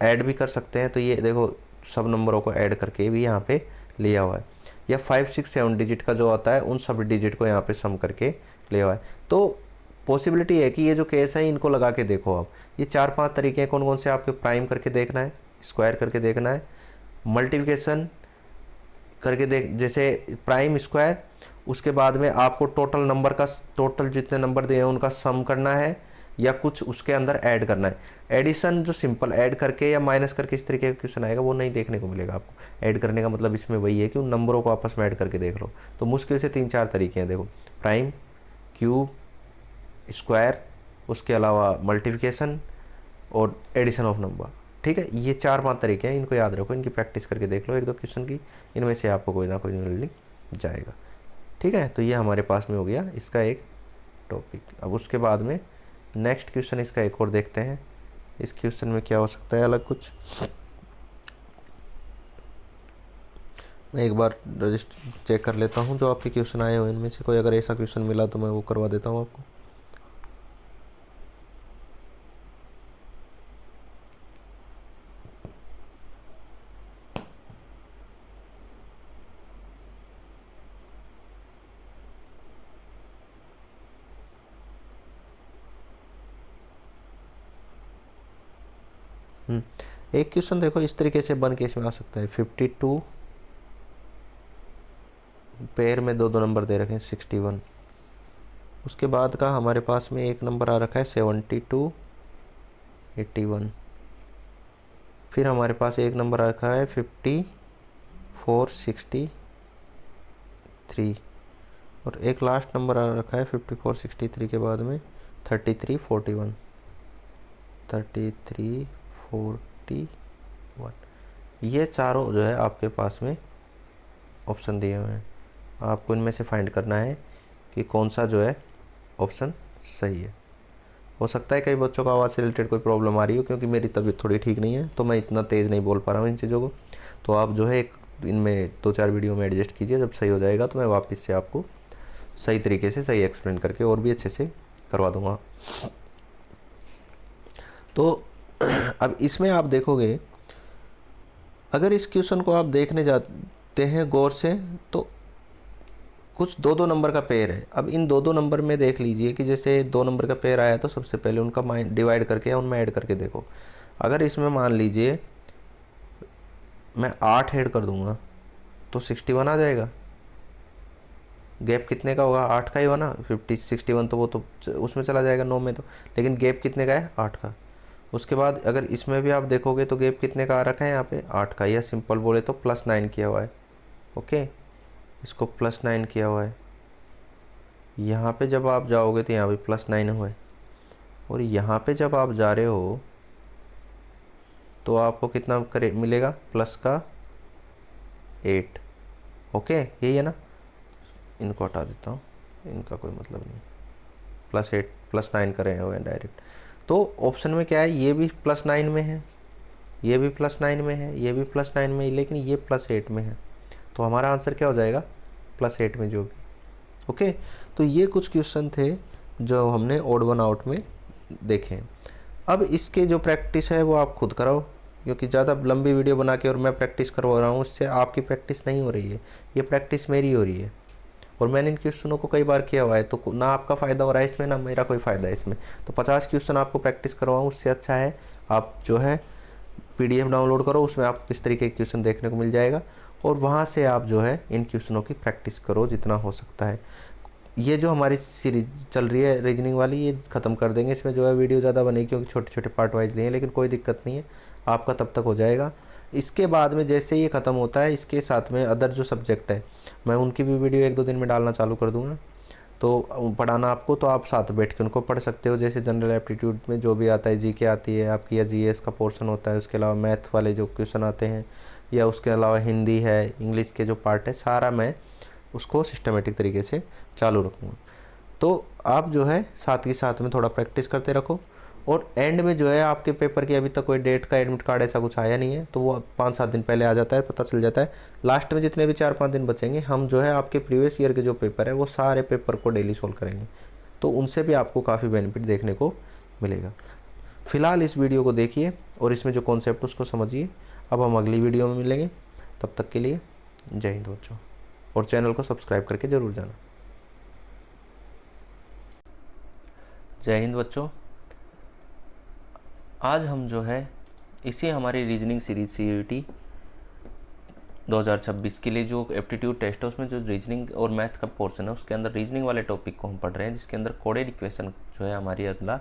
ऐड भी कर सकते हैं। तो ये देखो सब नंबरों को ऐड करके भी यहाँ पे लिया हुआ है, या 5 6 7 डिजिट का जो आता है उन सब डिजिट को यहाँ पे सम करके लिया हुआ है। तो पॉसिबिलिटी है कि ये जो केस है इनको लगा के देखो आप। ये 4 5 तरीके हैं, कौन कौन से आपके, प्राइम करके देखना है, स्क्वायर करके देखना है, मल्टीप्लिकेशन करके देख, जैसे प्राइम स्क्वायर, उसके बाद में आपको टोटल नंबर का, टोटल जितने नंबर दिए हैं उनका सम करना है, या कुछ उसके अंदर ऐड करना है। एडिशन जो सिंपल ऐड करके या माइनस करके इस तरीके का क्वेश्चन आएगा, वो नहीं देखने को मिलेगा आपको। ऐड करने का मतलब इसमें वही है कि उन नंबरों को आपस में ऐड करके देख लो। तो मुश्किल से 3 4 तरीके हैं, देखो, प्राइम, क्यूब, स्क्वायर, उसके अलावा मल्टीप्लिकेशन और एडिशन ऑफ नंबर। ठीक है, ये 4 5 तरीके हैं, इनको याद रखो, इनकी प्रैक्टिस करके देख लो 1 2 क्वेश्चन की, इनमें से आपको कोई ना कोई मिल जाएगा। ठीक है, तो ये हमारे पास में हो गया इसका एक टॉपिक। अब उसके बाद में नेक्स्ट क्वेश्चन इसका एक और देखते हैं। इस क्वेश्चन में क्या हो सकता है अलग कुछ, मैं एक बार रजिस्टर चेक कर लेता हूँ जो आपके क्वेश्चन आए हुए इनमें से कोई अगर ऐसा क्वेश्चन मिला तो मैं वो करवा देता हूँ आपको। एक क्वेश्चन देखो इस तरीके से बन के इसमें आ सकता है, 52 पेयर में 2 2 नंबर दे रखे हैं, 61। उसके बाद का हमारे पास में एक नंबर आ रखा है 72 81। फिर हमारे पास एक नंबर आ रखा है 54 63। और एक लास्ट नंबर आ रखा है 54 63 के बाद में 33 41, 33 41। ये चारों जो है आपके पास में ऑप्शन दिए हुए हैं, आपको इनमें से फाइंड करना है कि कौन सा जो है ऑप्शन सही है। हो सकता है कई बच्चों को आवाज़ से रिलेटेड कोई प्रॉब्लम आ रही हो, क्योंकि मेरी तबीयत थोड़ी ठीक नहीं है, तो मैं इतना तेज़ नहीं बोल पा रहा हूँ इन चीज़ों को। तो आप जो है इनमें 2 4 वीडियो में एडजस्ट कीजिए, जब सही हो जाएगा तो मैं वापस से आपको सही तरीके से सही एक्सप्लेन करके और भी अच्छे से करवा दूँगा। तो अब इसमें आप देखोगे, अगर इस क्वेश्चन को आप देखने जाते हैं गौर से, तो कुछ 2 2 नंबर का पेयर है। अब इन 2 2 नंबर में देख लीजिए कि जैसे 2 नंबर का पेयर आया तो सबसे पहले उनका डिवाइड करके या उनमें ऐड करके देखो। अगर इसमें मान लीजिए मैं 8 ऐड कर दूंगा तो 61 आ जाएगा। गैप कितने का होगा, 8 का ही होगा ना, 50 61 तो वो तो उसमें चला जाएगा 9 में तो, लेकिन गैप कितने का है, 8 का। उसके बाद अगर इसमें भी आप देखोगे तो गैप कितने का आ रखा है यहाँ पे, 8 का, या सिंपल बोले तो +9 किया हुआ है। ओके, इसको +9 किया हुआ है। यहाँ पे जब आप जाओगे तो यहाँ पे +9 हुआ है, और यहाँ पे जब आप जा रहे हो तो आपको कितना करे मिलेगा, प्लस का 8। ओके, यही है ना, इनको हटा देता हूँ, इनका कोई मतलब नहीं, +8 +9 करे हुए हैं डायरेक्ट। तो ऑप्शन में क्या है, ये भी +9 में है, ये भी +9 में है, ये भी +9 में है, लेकिन ये +8 में है। तो हमारा आंसर क्या हो जाएगा, +8 में जो भी। ओके, तो ये कुछ क्वेश्चन थे जो हमने ओड वन आउट में देखे। अब इसके जो प्रैक्टिस है वो आप खुद कराओ, क्योंकि ज़्यादा लंबी वीडियो बना के और मैं प्रैक्टिस करवा रहा हूँ, इससे आपकी प्रैक्टिस नहीं हो रही है, ये प्रैक्टिस मेरी हो रही है। और मैंने इन क्वेश्चनों को कई बार किया हुआ है, तो ना आपका फ़ायदा हो रहा है इसमें, ना मेरा कोई फ़ायदा है इसमें। तो 50 क्वेश्चन आपको प्रैक्टिस करवाऊँ, उससे अच्छा है आप जो है PDF डाउनलोड करो, उसमें आप इस तरीके के क्वेश्चन देखने को मिल जाएगा, और वहाँ से आप जो है इन क्वेश्चनों की प्रैक्टिस करो जितना हो सकता है। ये जो हमारी सीरीज चल रही है रीजनिंग वाली, ये ख़त्म कर देंगे, इसमें जो है वीडियो ज़्यादा बनेगी क्योंकि छोटे छोटे पार्ट वाइज लिए हैं, लेकिन कोई दिक्कत नहीं है, आपका तब तक हो जाएगा। इसके बाद में जैसे ये ख़त्म होता है, इसके साथ में अदर जो सब्जेक्ट है मैं उनकी भी वीडियो 1-2 दिन में डालना चालू कर दूँगा। तो पढ़ाना आपको, तो आप साथ बैठ के उनको पढ़ सकते हो। जैसे जनरल एप्टीट्यूड में जो भी आता है, जीके आती है आपकी, या जीएस का पोर्शन होता है, उसके अलावा मैथ वाले जो क्वेश्चन आते हैं, या उसके अलावा हिंदी है, इंग्लिश के जो पार्ट है, सारा मैं उसको सिस्टमेटिक तरीके से चालू रखूँगा। तो आप जो है साथ ही साथ में थोड़ा प्रैक्टिस करते रखो, और एंड में जो है आपके पेपर की अभी तक कोई डेट का एडमिट कार्ड ऐसा कुछ आया नहीं है, तो वो 5-7 दिन पहले आ जाता है, पता चल जाता है। लास्ट में जितने भी 4-5 दिन बचेंगे, हम जो है आपके प्रीवियस ईयर के जो पेपर है वो सारे पेपर को डेली सोल्व करेंगे, तो उनसे भी आपको काफ़ी बेनिफिट देखने को मिलेगा। फ़िलहाल इस वीडियो को देखिए और इसमें जो कॉन्सेप्ट उसको समझिए। अब हम अगली वीडियो में मिलेंगे, तब तक के लिए जय हिंद बच्चों, और चैनल को सब्सक्राइब करके ज़रूर जाना। जय हिंद बच्चों, आज हम जो है इसी हमारी रीजनिंग सीरीज CUET 2026 के लिए जो एप्टीट्यूड टेस्ट है, उसमें जो रीजनिंग और मैथ का पोर्शन है, उसके अंदर रीजनिंग वाले टॉपिक को हम पढ़ रहे हैं, जिसके अंदर कोडेड इक्वेशन जो है हमारी अगला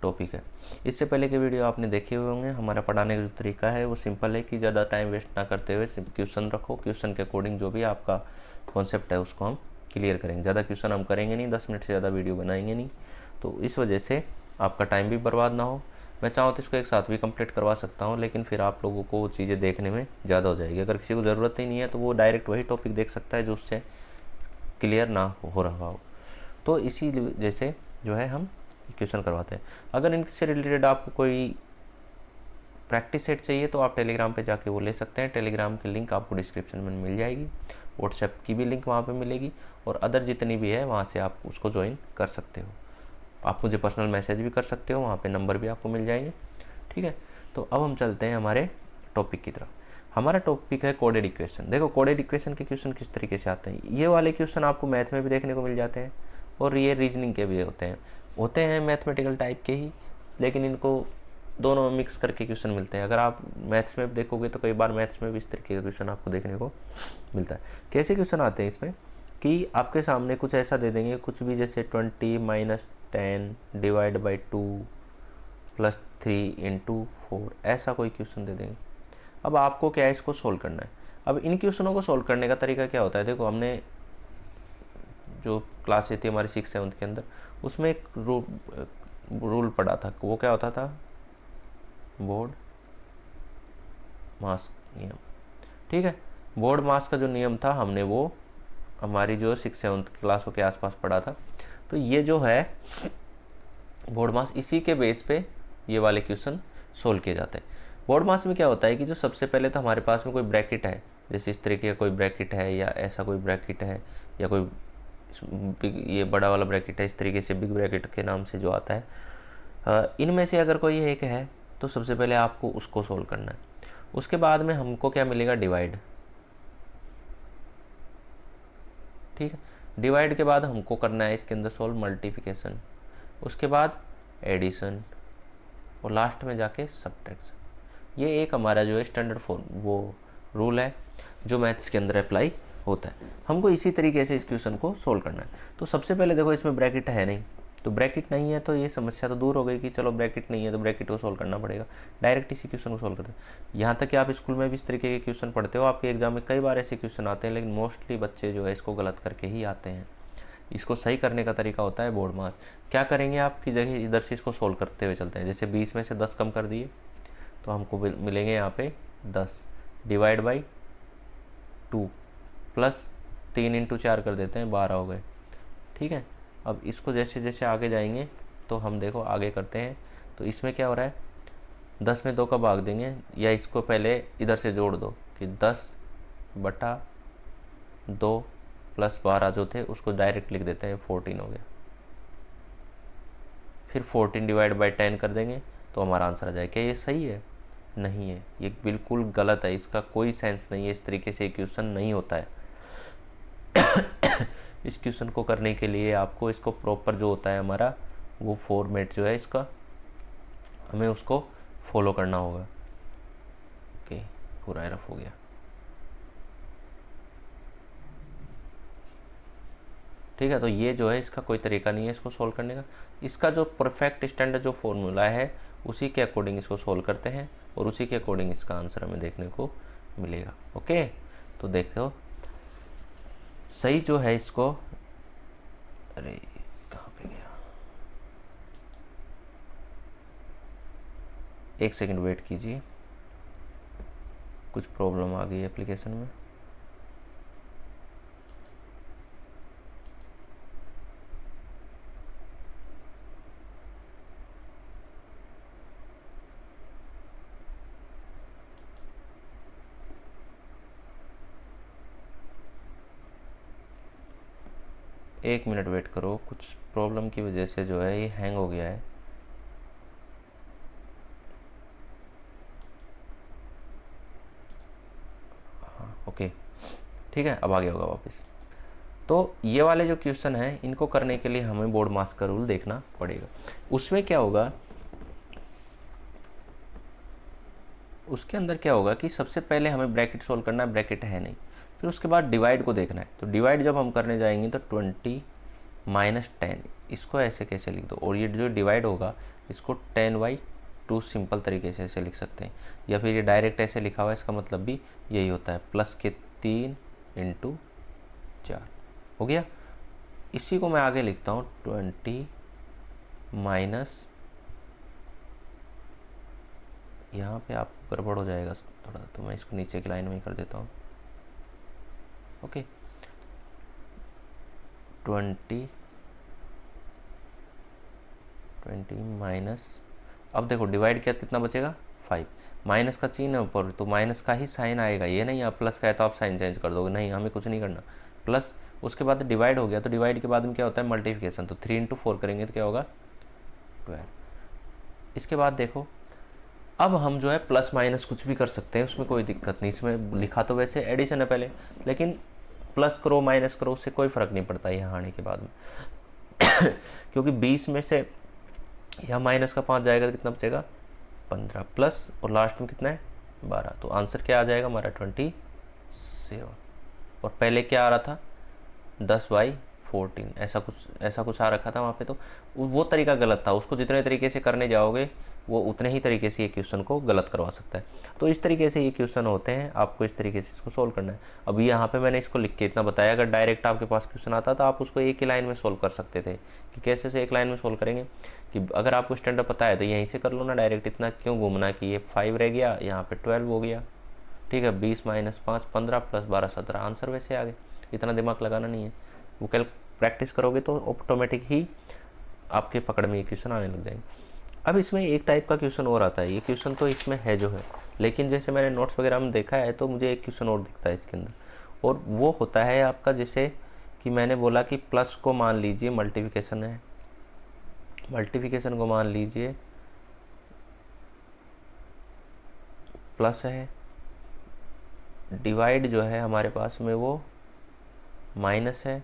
टॉपिक है। इससे पहले के वीडियो आपने देखे हुए होंगे। हमारा पढ़ाने का जो तरीका है वो सिंपल है कि ज़्यादा टाइम वेस्ट ना करते हुए क्वेश्चन रखो, क्वेश्चन के अकॉर्डिंग जो भी आपका कॉन्सेप्ट है उसको हम क्लियर करेंगे। ज़्यादा क्वेश्चन हम करेंगे नहीं, 10 मिनट से ज़्यादा वीडियो बनाएंगे नहीं, तो इस वजह से आपका टाइम भी बर्बाद ना हो। मैं चाहूँ तो इसको एक साथ भी कंप्लीट करवा सकता हूँ, लेकिन फिर आप लोगों को वो चीज़ें देखने में ज़्यादा हो जाएगी। अगर किसी को ज़रूरत ही नहीं है तो वो डायरेक्ट वही टॉपिक देख सकता है जो उससे क्लियर ना हो रहा हो। तो इसी वजह से जो है हम क्वेश्चन करवाते हैं। अगर इनसे रिलेटेड आपको कोई प्रैक्टिस सेट चाहिए तो आप टेलीग्राम पे जाके वो ले सकते हैं। टेलीग्राम की लिंक आपको डिस्क्रिप्शन में मिल जाएगी, व्हाट्सएप की भी लिंक वहाँ पे मिलेगी, और अदर जितनी भी है वहाँ से आप उसको ज्वाइन कर सकते हो। आप मुझे पर्सनल मैसेज भी कर सकते हो, वहाँ पे नंबर भी आपको मिल जाएंगे। ठीक है, तो अब हम चलते हैं हमारे टॉपिक की तरफ। हमारा टॉपिक है कोडेड इक्वेशन। देखो, कोडेड इक्वेशन के क्वेश्चन किस तरीके से आते हैं। ये वाले क्वेश्चन आपको मैथ में भी देखने को मिल जाते हैं, और ये रीजनिंग के भी होते हैं मैथमेटिकल टाइप के ही, लेकिन इनको दोनों मिक्स करके क्वेश्चन मिलते हैं। अगर आप मैथ्स में देखोगे तो कई बार मैथ्स में भी इस तरीके का क्वेश्चन आपको देखने को मिलता है। कैसे क्वेश्चन आते हैं इसमें कि आपके सामने कुछ ऐसा दे देंगे, कुछ भी, जैसे 20 - 10 / 2 + 3 × 4, ऐसा कोई क्वेश्चन दे देंगे। अब आपको क्या है, इसको सोल्व करना है। अब इन क्वेश्चनों को सोल्व करने का तरीका क्या होता है, देखो हमने जो क्लासेस थी हमारी 6th-7th के अंदर, उसमें एक रूल पढ़ा था। वो क्या होता था, बोर्ड मास नियम। ठीक है, बोर्ड मास का जो नियम था हमने वो हमारी जो 6th-7th क्लासों के आसपास पढ़ा था। तो ये जो है बोर्ड मास, इसी के बेस पे ये वाले क्वेश्चन सोल्व किए जाते हैं। बोर्ड मास में क्या होता है कि जो सबसे पहले तो हमारे पास में कोई ब्रैकेट है, जैसे इस तरीके का कोई ब्रैकेट है, या ऐसा कोई ब्रैकेट है, या कोई ये बड़ा वाला ब्रैकेट है, इस तरीके से बिग ब्रैकेट के नाम से जो आता है। इनमें से अगर कोई एक है तो सबसे पहले आपको उसको सोल्व करना है। उसके बाद में हमको क्या मिलेगा, डिवाइड। ठीक है, डिवाइड के बाद हमको करना है इसके अंदर सोल्व मल्टीप्लिकेशन, उसके बाद एडिशन, और लास्ट में जाके सब्ट्रैक्शन। ये एक हमारा जो है स्टैंडर्ड फॉर्म वो रूल है जो मैथ्स के अंदर अप्लाई होता है। हमको इसी तरीके से इस क्वेश्चन को सोल्व करना है। तो सबसे पहले देखो, इसमें ब्रैकेट है नहीं, तो ब्रैकेट नहीं है तो ये समस्या तो दूर हो गई कि चलो ब्रैकेट नहीं है तो ब्रैकेट को सोल्व करना पड़ेगा। डायरेक्ट इसी क्वेश्चन को सोल्व करते हैं। यहाँ तक कि आप स्कूल में भी इस तरीके के क्वेश्चन पढ़ते हो, आपके एग्जाम में कई बार ऐसे क्वेश्चन आते हैं, लेकिन मोस्टली बच्चे जो है इसको गलत करके ही आते हैं। इसको सही करने का तरीका होता है बोर्ड मास। क्या करेंगे, आपकी जगह इधर से इसको सोल्व करते हुए चलते हैं। जैसे 20 में से 10 कम कर दिए तो हमको मिलेंगे यहाँ पे 10 डिवाइड बाई 2 प्लस 3 इंटू 4 कर देते हैं, 12 हो गए। ठीक है, अब इसको जैसे जैसे आगे जाएंगे तो हम देखो आगे करते हैं, तो इसमें क्या हो रहा है, 10 में 2 का भाग देंगे, या इसको पहले इधर से जोड़ दो कि 10/2 प्लस 12 जो थे उसको डायरेक्ट लिख देते हैं, 14 हो गया। फिर 14 डिवाइड बाई 10 कर देंगे तो हमारा आंसर आ जाएगा। क्या ये सही है? नहीं है, ये बिल्कुल गलत है, इसका कोई सेंस नहीं है, इस तरीके से क्वेश्चन नहीं होता है। इस क्वेश्चन को करने के लिए आपको इसको प्रॉपर जो होता है हमारा वो फॉर्मेट जो है इसका, हमें उसको फॉलो करना होगा। ओके, पूरा रफ हो गया। ठीक है, तो ये जो है इसका कोई तरीका नहीं है इसको सोल्व करने का। इसका जो परफेक्ट स्टैंडर्ड जो फॉर्मूला है उसी के अकॉर्डिंग इसको सोल्व करते हैं और उसी के अकॉर्डिंग इसका आंसर हमें देखने को मिलेगा। ओके, तो देखो सही जो है इसको, अरे कहाँ पे गया, एक सेकंड वेट कीजिए, कुछ प्रॉब्लम आ गई एप्लीकेशन में। एक मिनट वेट करो, कुछ प्रॉब्लम की वजह से जो है ये हैंग हो गया है। हाँ ओके, ठीक है, अब आ गया होगा वापस। तो ये वाले जो क्वेश्चन हैं इनको करने के लिए हमें बोर्ड मास का रूल देखना पड़ेगा। उसमें क्या होगा, उसके अंदर क्या होगा कि सबसे पहले हमें ब्रैकेट सोल्व करना है, ब्रैकेट है नहीं, फिर उसके बाद डिवाइड को देखना है। तो डिवाइड जब हम करने जाएंगे तो 20 माइनस 10, इसको ऐसे कैसे लिख दो, और ये जो डिवाइड होगा इसको 10/2 सिंपल तरीके से ऐसे लिख सकते हैं, या फिर ये डायरेक्ट ऐसे लिखा हुआ है, इसका मतलब भी यही होता है, प्लस के 3 इंटू 4 हो गया। इसी को मैं आगे लिखता हूँ 20 माइनस, यहाँ पे आप गड़बड़ हो जाएगा थोड़ा, तो मैं इसको नीचे की लाइन में ही कर देता हूँ। ओके, 20 माइनस, अब देखो डिवाइड किया कितना बचेगा 5, माइनस का चिन्ह है ऊपर तो माइनस का ही साइन आएगा, ये नहीं आप प्लस का है तो आप साइन चेंज कर दोगे, नहीं हमें कुछ नहीं करना, प्लस उसके बाद डिवाइड हो गया, तो डिवाइड के बाद में क्या होता है मल्टीप्लिकेशन, तो 3 इंटू 4 करेंगे तो क्या होगा 12। इसके बाद देखो अब हम जो है प्लस माइनस कुछ भी कर सकते हैं, उसमें कोई दिक्कत नहीं, इसमें लिखा तो वैसे एडिशन है पहले, लेकिन प्लस करो माइनस करो उससे कोई फ़र्क नहीं पड़ता यहाँ आने के बाद में क्योंकि 20 में से यहाँ माइनस का 5 जाएगा तो कितना बचेगा 15, प्लस और लास्ट में कितना है 12, तो आंसर क्या आ जाएगा हमारा 27। और पहले क्या आ रहा था 10/14, ऐसा कुछ आ रखा था वहाँ पे, तो वो तरीका गलत था, उसको जितने तरीके से करने जाओगे वो उतने ही तरीके से ये क्वेश्चन को गलत करवा सकता है। तो इस तरीके से ये क्वेश्चन होते हैं, आपको इस तरीके से इसको सोल्व करना है। अब यहाँ पे मैंने इसको लिख के इतना बताया, अगर डायरेक्ट आपके पास क्वेश्चन आता तो आप उसको एक ही लाइन में सोल्व कर सकते थे, कि कैसे से एक लाइन में सोल्व करेंगे, कि अगर आपको स्टैंडर्ड पता है तो यहीं से कर लो ना डायरेक्ट, इतना क्यों घूमना कि ये 5 रह गया, यहाँ पर 12 हो गया। ठीक है, 20 माइनस 5 15 प्लस 12 17, आंसर वैसे आ गए, इतना दिमाग लगाना नहीं है। वो कल प्रैक्टिस करोगे तो ऑटोमेटिक ही आपके पकड़ में ये क्वेश्चन आने लग जाएंगे। अब इसमें एक टाइप का क्वेश्चन और आता है, ये क्वेश्चन तो इसमें है जो है, लेकिन जैसे मैंने नोट्स वगैरह में देखा है तो मुझे एक क्वेश्चन और दिखता है इसके अंदर, और वो होता है आपका, जैसे कि मैंने बोला कि प्लस को मान लीजिए मल्टीप्लिकेशन है, मल्टीप्लिकेशन को मान लीजिए प्लस है, डिवाइड जो है हमारे पास में वो माइनस है,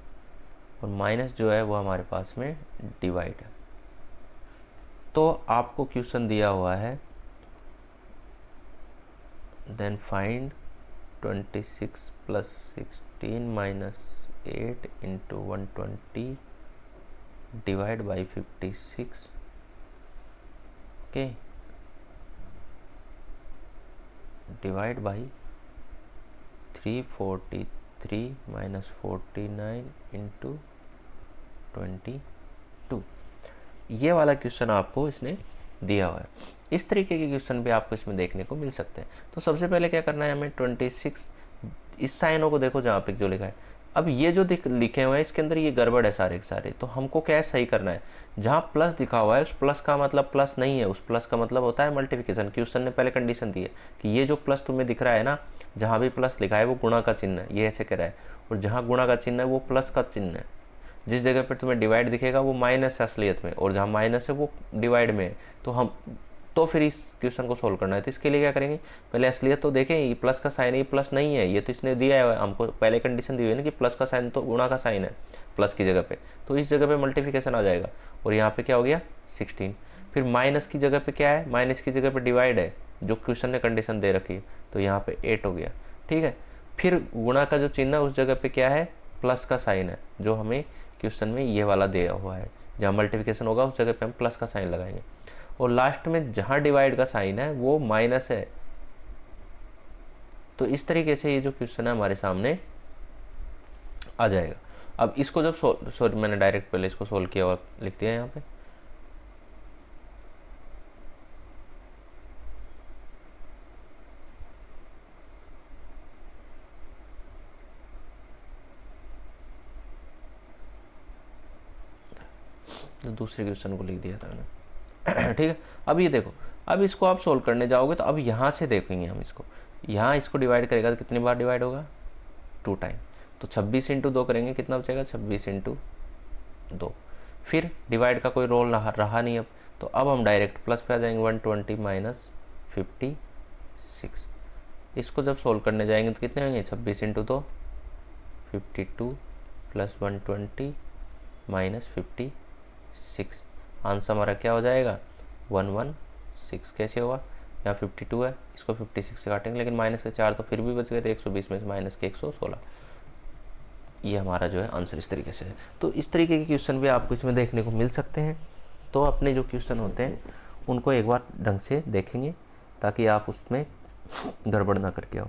और माइनस जो है वो हमारे पास में डिवाइड है। तो आपको क्वेश्चन दिया हुआ है then find 26 plus 16 minus 8 into 120 divide by 56। Okay, divide by 343 minus 49 into 22। ये वाला क्वेश्चन आपको इसने दिया हुआ है। इस तरीके के क्वेश्चन भी आपको इसमें देखने को मिल सकते हैं। तो सबसे पहले क्या करना है हमें, 26 इस साइनों को देखो जहाँ पे जो लिखा है। अब ये जो लिखे हुए हैं इसके अंदर ये गड़बड़ है सारे के सारे, तो हमको क्या है सही करना है। जहाँ प्लस दिखा हुआ है उस प्लस का मतलब प्लस नहीं है, उस प्लस का मतलब होता है मल्टीप्लिकेशन। क्वेश्चन ने पहले कंडीशन दी है कि ये जो प्लस तुम्हें दिख रहा है ना, जहाँ भी प्लस लिखा है वो गुणा का चिन्ह है, ये ऐसे कह रहा है, और जहाँ गुणा का चिन्ह है वो प्लस का चिन्ह है। जिस जगह पर तुम्हें डिवाइड दिखेगा वो माइनस है असलियत में, और जहाँ माइनस है वो डिवाइड में है। तो फिर इस क्वेश्चन को सोल्व करना है। तो इसके लिए क्या करेंगे, पहले असलियत तो देखें, ये प्लस का साइन है, ये प्लस नहीं है, ये तो इसने दिया है हमको, पहले कंडीशन दी हुई है ना कि प्लस का साइन तो गुणा का साइन है प्लस की जगह पे, तो इस जगह पे मल्टीप्लिकेशन आ जाएगा। और यहाँ पे क्या हो गया 16। फिर माइनस की जगह पे क्या है, माइनस की जगह पे डिवाइड है जो क्वेश्चन ने कंडीशन दे रखी है, तो यहाँ पे 8 हो गया। ठीक है, फिर गुणा का जो चिन्ह है उस जगह पे क्या है, प्लस का साइन है, जो हमें क्वेश्चन में ये वाला दिया हुआ है। जहाँ मल्टीप्लिकेशन होगा उस जगह पे हम प्लस का साइन लगाएंगे, और लास्ट में जहाँ डिवाइड का साइन है वो माइनस है। तो इस तरीके से ये जो क्वेश्चन है हमारे सामने आ जाएगा। अब इसको जब सॉरी मैंने डायरेक्ट पहले इसको सोल्व किया और लिख दिया यहाँ पे। तो दूसरे क्वेश्चन को लिख दिया था मैंने। ठीक है, अब ये देखो, अब इसको आप सोल्व करने जाओगे तो अब यहाँ से देखेंगे हम इसको, यहाँ इसको डिवाइड करेगा तो कितनी बार डिवाइड होगा, 2 टाइम। तो 26 इंटू 2 करेंगे, कितना बचेगा 26 इंटू 2। फिर डिवाइड का कोई रोल रहा नहीं अब, तो अब हम डायरेक्ट प्लस पे आ जाएंगे, 120 माइनस 56। इसको जब सोल्व करने जाएंगे तो कितने होंगे, 26 इंटू 2 52 प्लस 120 माइनस 56। आंसर हमारा क्या हो जाएगा 116। कैसे होगा, यहाँ 52 है, इसको 56 से काटेंगे, लेकिन माइनस के 4 तो फिर भी बच गए थे, 120 में से माइनस के 116। ये हमारा जो है आंसर इस तरीके से है। तो इस तरीके के क्वेश्चन भी आपको इसमें देखने को मिल सकते हैं। तो अपने जो क्वेश्चन होते हैं उनको एक बार ढंग से देखेंगे ताकि आप उसमें गड़बड़ ना करके आओ।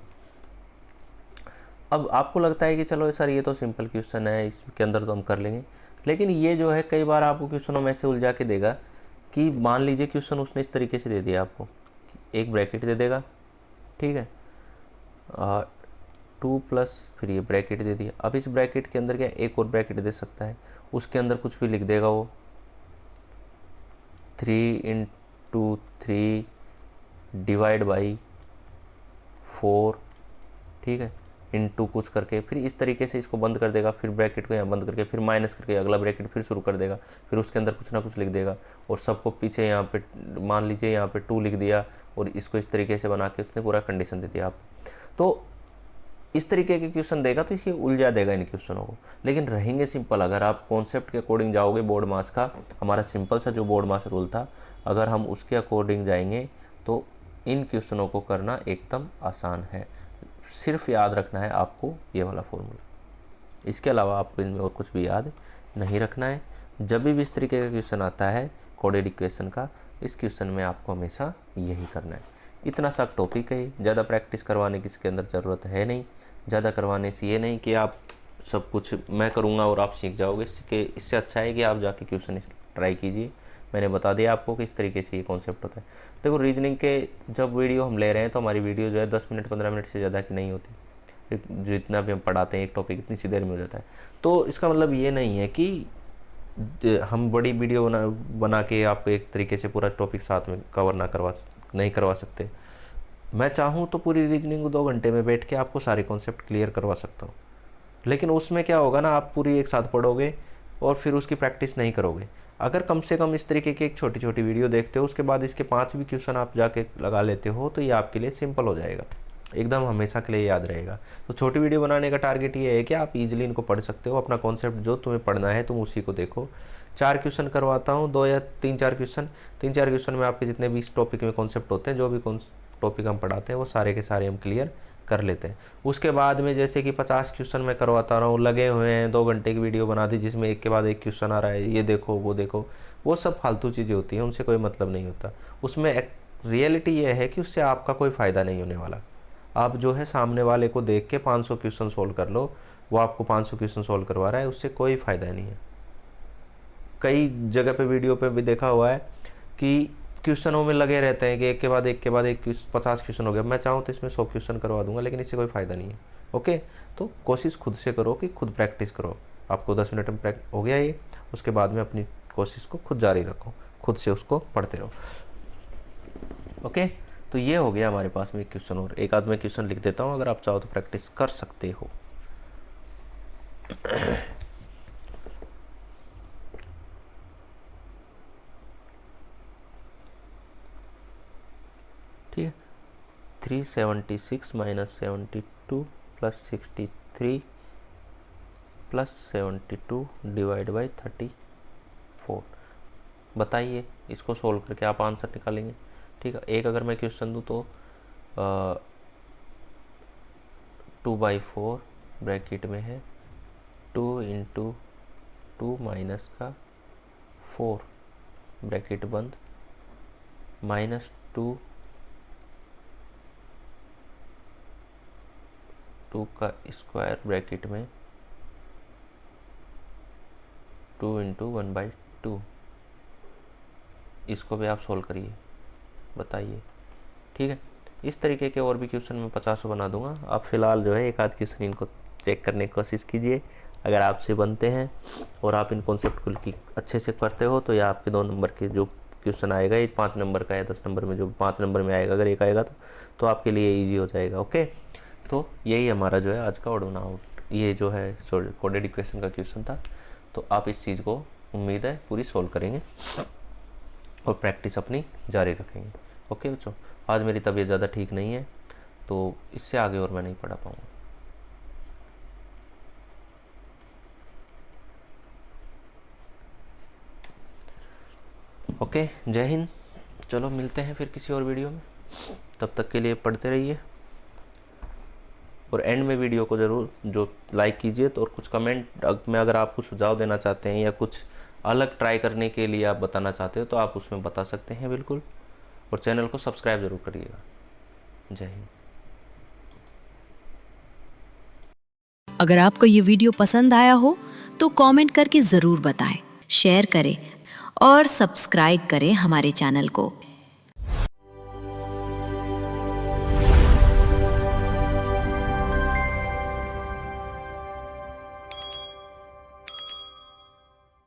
अब आपको लगता है कि चलो सर ये तो सिंपल क्वेश्चन है, इसके अंदर तो हम कर लेंगे, लेकिन ये जो है कई बार आपको क्वेश्चनों में से उलझा के देगा कि मान लीजिए क्वेश्चन उसने इस तरीके से दे दिया आपको, एक ब्रैकेट दे देगा, ठीक है, 2 प्लस फिर ये ब्रैकेट दे दिया। अब इस ब्रैकेट के अंदर क्या एक और ब्रैकेट दे सकता है, उसके अंदर कुछ भी लिख देगा वो, 3 इंटू 3 डिवाइड बाई 4, ठीक है, इंटू कुछ करके, फिर इस तरीके से इसको बंद कर देगा, फिर ब्रैकेट को यहाँ बंद करके फिर माइनस करके अगला ब्रैकेट फिर शुरू कर देगा, फिर उसके अंदर कुछ ना कुछ लिख देगा, और सबको पीछे यहाँ पे मान लीजिए यहाँ पे 2 लिख दिया, और इसको इस तरीके से बना के उसने पूरा कंडीशन दे दिया आपको। तो इस तरीके के क्वेश्चन देगा तो इसे उलझा देगा इन क्वेश्चनों को। लेकिन रहेंगे सिंपल, अगर आप कॉन्सेप्ट के अकॉर्डिंग जाओगे, बोर्ड मास का हमारा सिंपल सा जो बोर्ड मास रूल था, अगर हम उसके अकॉर्डिंग जाएंगे तो इन क्वेश्चनों को करना एकदम आसान है। सिर्फ याद रखना है आपको ये वाला फॉर्मूला, इसके अलावा आपको इनमें और कुछ भी याद नहीं रखना है। जब भी इस तरीके का क्वेश्चन आता है कोडेड इक्वेशन का, इस क्वेश्चन में आपको हमेशा यही करना है। इतना सा टॉपिक है, ज़्यादा प्रैक्टिस करवाने की इसके अंदर ज़रूरत है नहीं। ज़्यादा करवाने से ये नहीं कि आप सब कुछ मैं करूँगा और आप सीख जाओगे, इससे अच्छा है कि आप जाके क्वेश्चन ट्राई कीजिए। मैंने बता दिया आपको कि इस तरीके से ये कॉन्सेप्ट होता है। देखो रीजनिंग के जब वीडियो हम ले रहे हैं तो हमारी वीडियो जो है 10 मिनट 15 मिनट से ज़्यादा की नहीं होती, जितना भी हम पढ़ाते हैं एक टॉपिक इतनी सी देर में हो जाता है। तो इसका मतलब ये नहीं है कि हम बड़ी वीडियो बना के आपको एक तरीके से पूरा टॉपिक साथ में कवर नहीं करवा सकते। मैं चाहूँ तो पूरी रीजनिंग 2 घंटे में बैठ के आपको सारे कॉन्सेप्ट क्लियर करवा सकता हूँ, लेकिन उसमें क्या होगा ना, आप पूरी एक साथ पढ़ोगे और फिर उसकी प्रैक्टिस नहीं करोगे। अगर कम से कम इस तरीके की एक छोटी छोटी वीडियो देखते हो, उसके बाद इसके 5 भी क्वेश्चन आप जाके लगा लेते हो, तो ये आपके लिए सिंपल हो जाएगा, एकदम हमेशा के लिए याद रहेगा। तो छोटी वीडियो बनाने का टारगेट ये है कि आप इजीली इनको पढ़ सकते हो। अपना कॉन्सेप्ट जो तुम्हें पढ़ना है तुम उसी को देखो। 4 क्वेश्चन करवाता हूँ, 2 या 3-4 क्वेश्चन में आपके जितने भी इस टॉपिक में कॉन्सेप्ट होते हैं, जो भी टॉपिक हम पढ़ाते हैं वो सारे के सारे हम क्लियर कर लेते हैं। उसके बाद में जैसे कि 50 क्वेश्चन मैं करवाता रहा हूँ, लगे हुए हैं 2 घंटे की वीडियो बना दी जिसमें एक के बाद एक क्वेश्चन आ रहा है, ये देखो वो देखो, वो सब फालतू चीज़ें होती हैं, उनसे कोई मतलब नहीं होता। उसमें एक रियलिटी ये है कि उससे आपका कोई फ़ायदा नहीं होने वाला। आप जो है सामने वाले को देख के 500 क्वेश्चन सोल्व कर लो, वो आपको 500 क्वेश्चन सोल्व करवा रहा है, उससे कोई फ़ायदा नहीं है। कई जगह पे वीडियो पे भी देखा हुआ है कि क्वेश्चनों में लगे रहते हैं कि एक के बाद एक के बाद एक 50 क्वेश्चन हो गया। मैं चाहूँ तो इसमें 100 क्वेश्चन करवा दूंगा, लेकिन इससे कोई फ़ायदा नहीं है। ओके, तो कोशिश खुद से करो कि खुद प्रैक्टिस करो। आपको 10 मिनट में हो गया ये, उसके बाद में अपनी कोशिश को खुद जारी रखो, खुद से उसको पढ़ते रहो। ओके, तो ये हो गया हमारे पास में एक क्वेश्चन, और एक आध मैं क्वेश्चन लिख देता हूँ, अगर आप चाहो तो प्रैक्टिस कर सकते हो। ठीक है, 376 minus 72 plus 63 plus 72 divide by 34। बताइए, इसको सोल्व करके आप आंसर निकालेंगे। ठीक है, एक अगर मैं क्वेश्चन दूँ तो 2/4 ब्रैकेट में है 2 इंटू 2 माइनस का 4 ब्रैकेट बंद माइनस 2 का स्क्वायर ब्रैकेट में 2 इंटू 1/2। इसको भी आप सोल्व करिए, बताइए। ठीक है, इस तरीके के और भी क्वेश्चन मैं 50 बना दूंगा। आप फिलहाल जो है एक आध क्वेश्चन इनको चेक करने की कोशिश कीजिए। अगर आपसे बनते हैं और आप इन कॉन्सेप्ट को अच्छे से करते हो तो ये आपके 2 नंबर के जो क्वेश्चन आएगा, ये 5 नंबर का या 10 नंबर में जो 5 नंबर में आएगा, अगर एक आएगा तो आपके लिए ईजी हो जाएगा। ओके, तो यही हमारा जो है आज का ऑड वन आउट, ये जो है कोडेड इक्वेशन का क्वेश्चन था। तो आप इस चीज़ को उम्मीद है पूरी सोल्व करेंगे और प्रैक्टिस अपनी जारी रखेंगे। ओके बच्चों, आज मेरी तबीयत ज़्यादा ठीक नहीं है, तो इससे आगे और मैं नहीं पढ़ा पाऊँगा। ओके, जय हिंद। चलो मिलते हैं फिर किसी और वीडियो में, तब तक के लिए पढ़ते रहिए। और एंड में वीडियो को ज़रूर जो लाइक कीजिए तो, और कुछ कमेंट में अगर आप कुछ सुझाव देना चाहते हैं या कुछ अलग ट्राई करने के लिए आप बताना चाहते हो तो आप उसमें बता सकते हैं बिल्कुल। और चैनल को सब्सक्राइब ज़रूर करिएगा। जय हिंद। अगर आपको ये वीडियो पसंद आया हो तो कमेंट करके ज़रूर बताएं, शेयर करें और सब्सक्राइब करें हमारे चैनल को।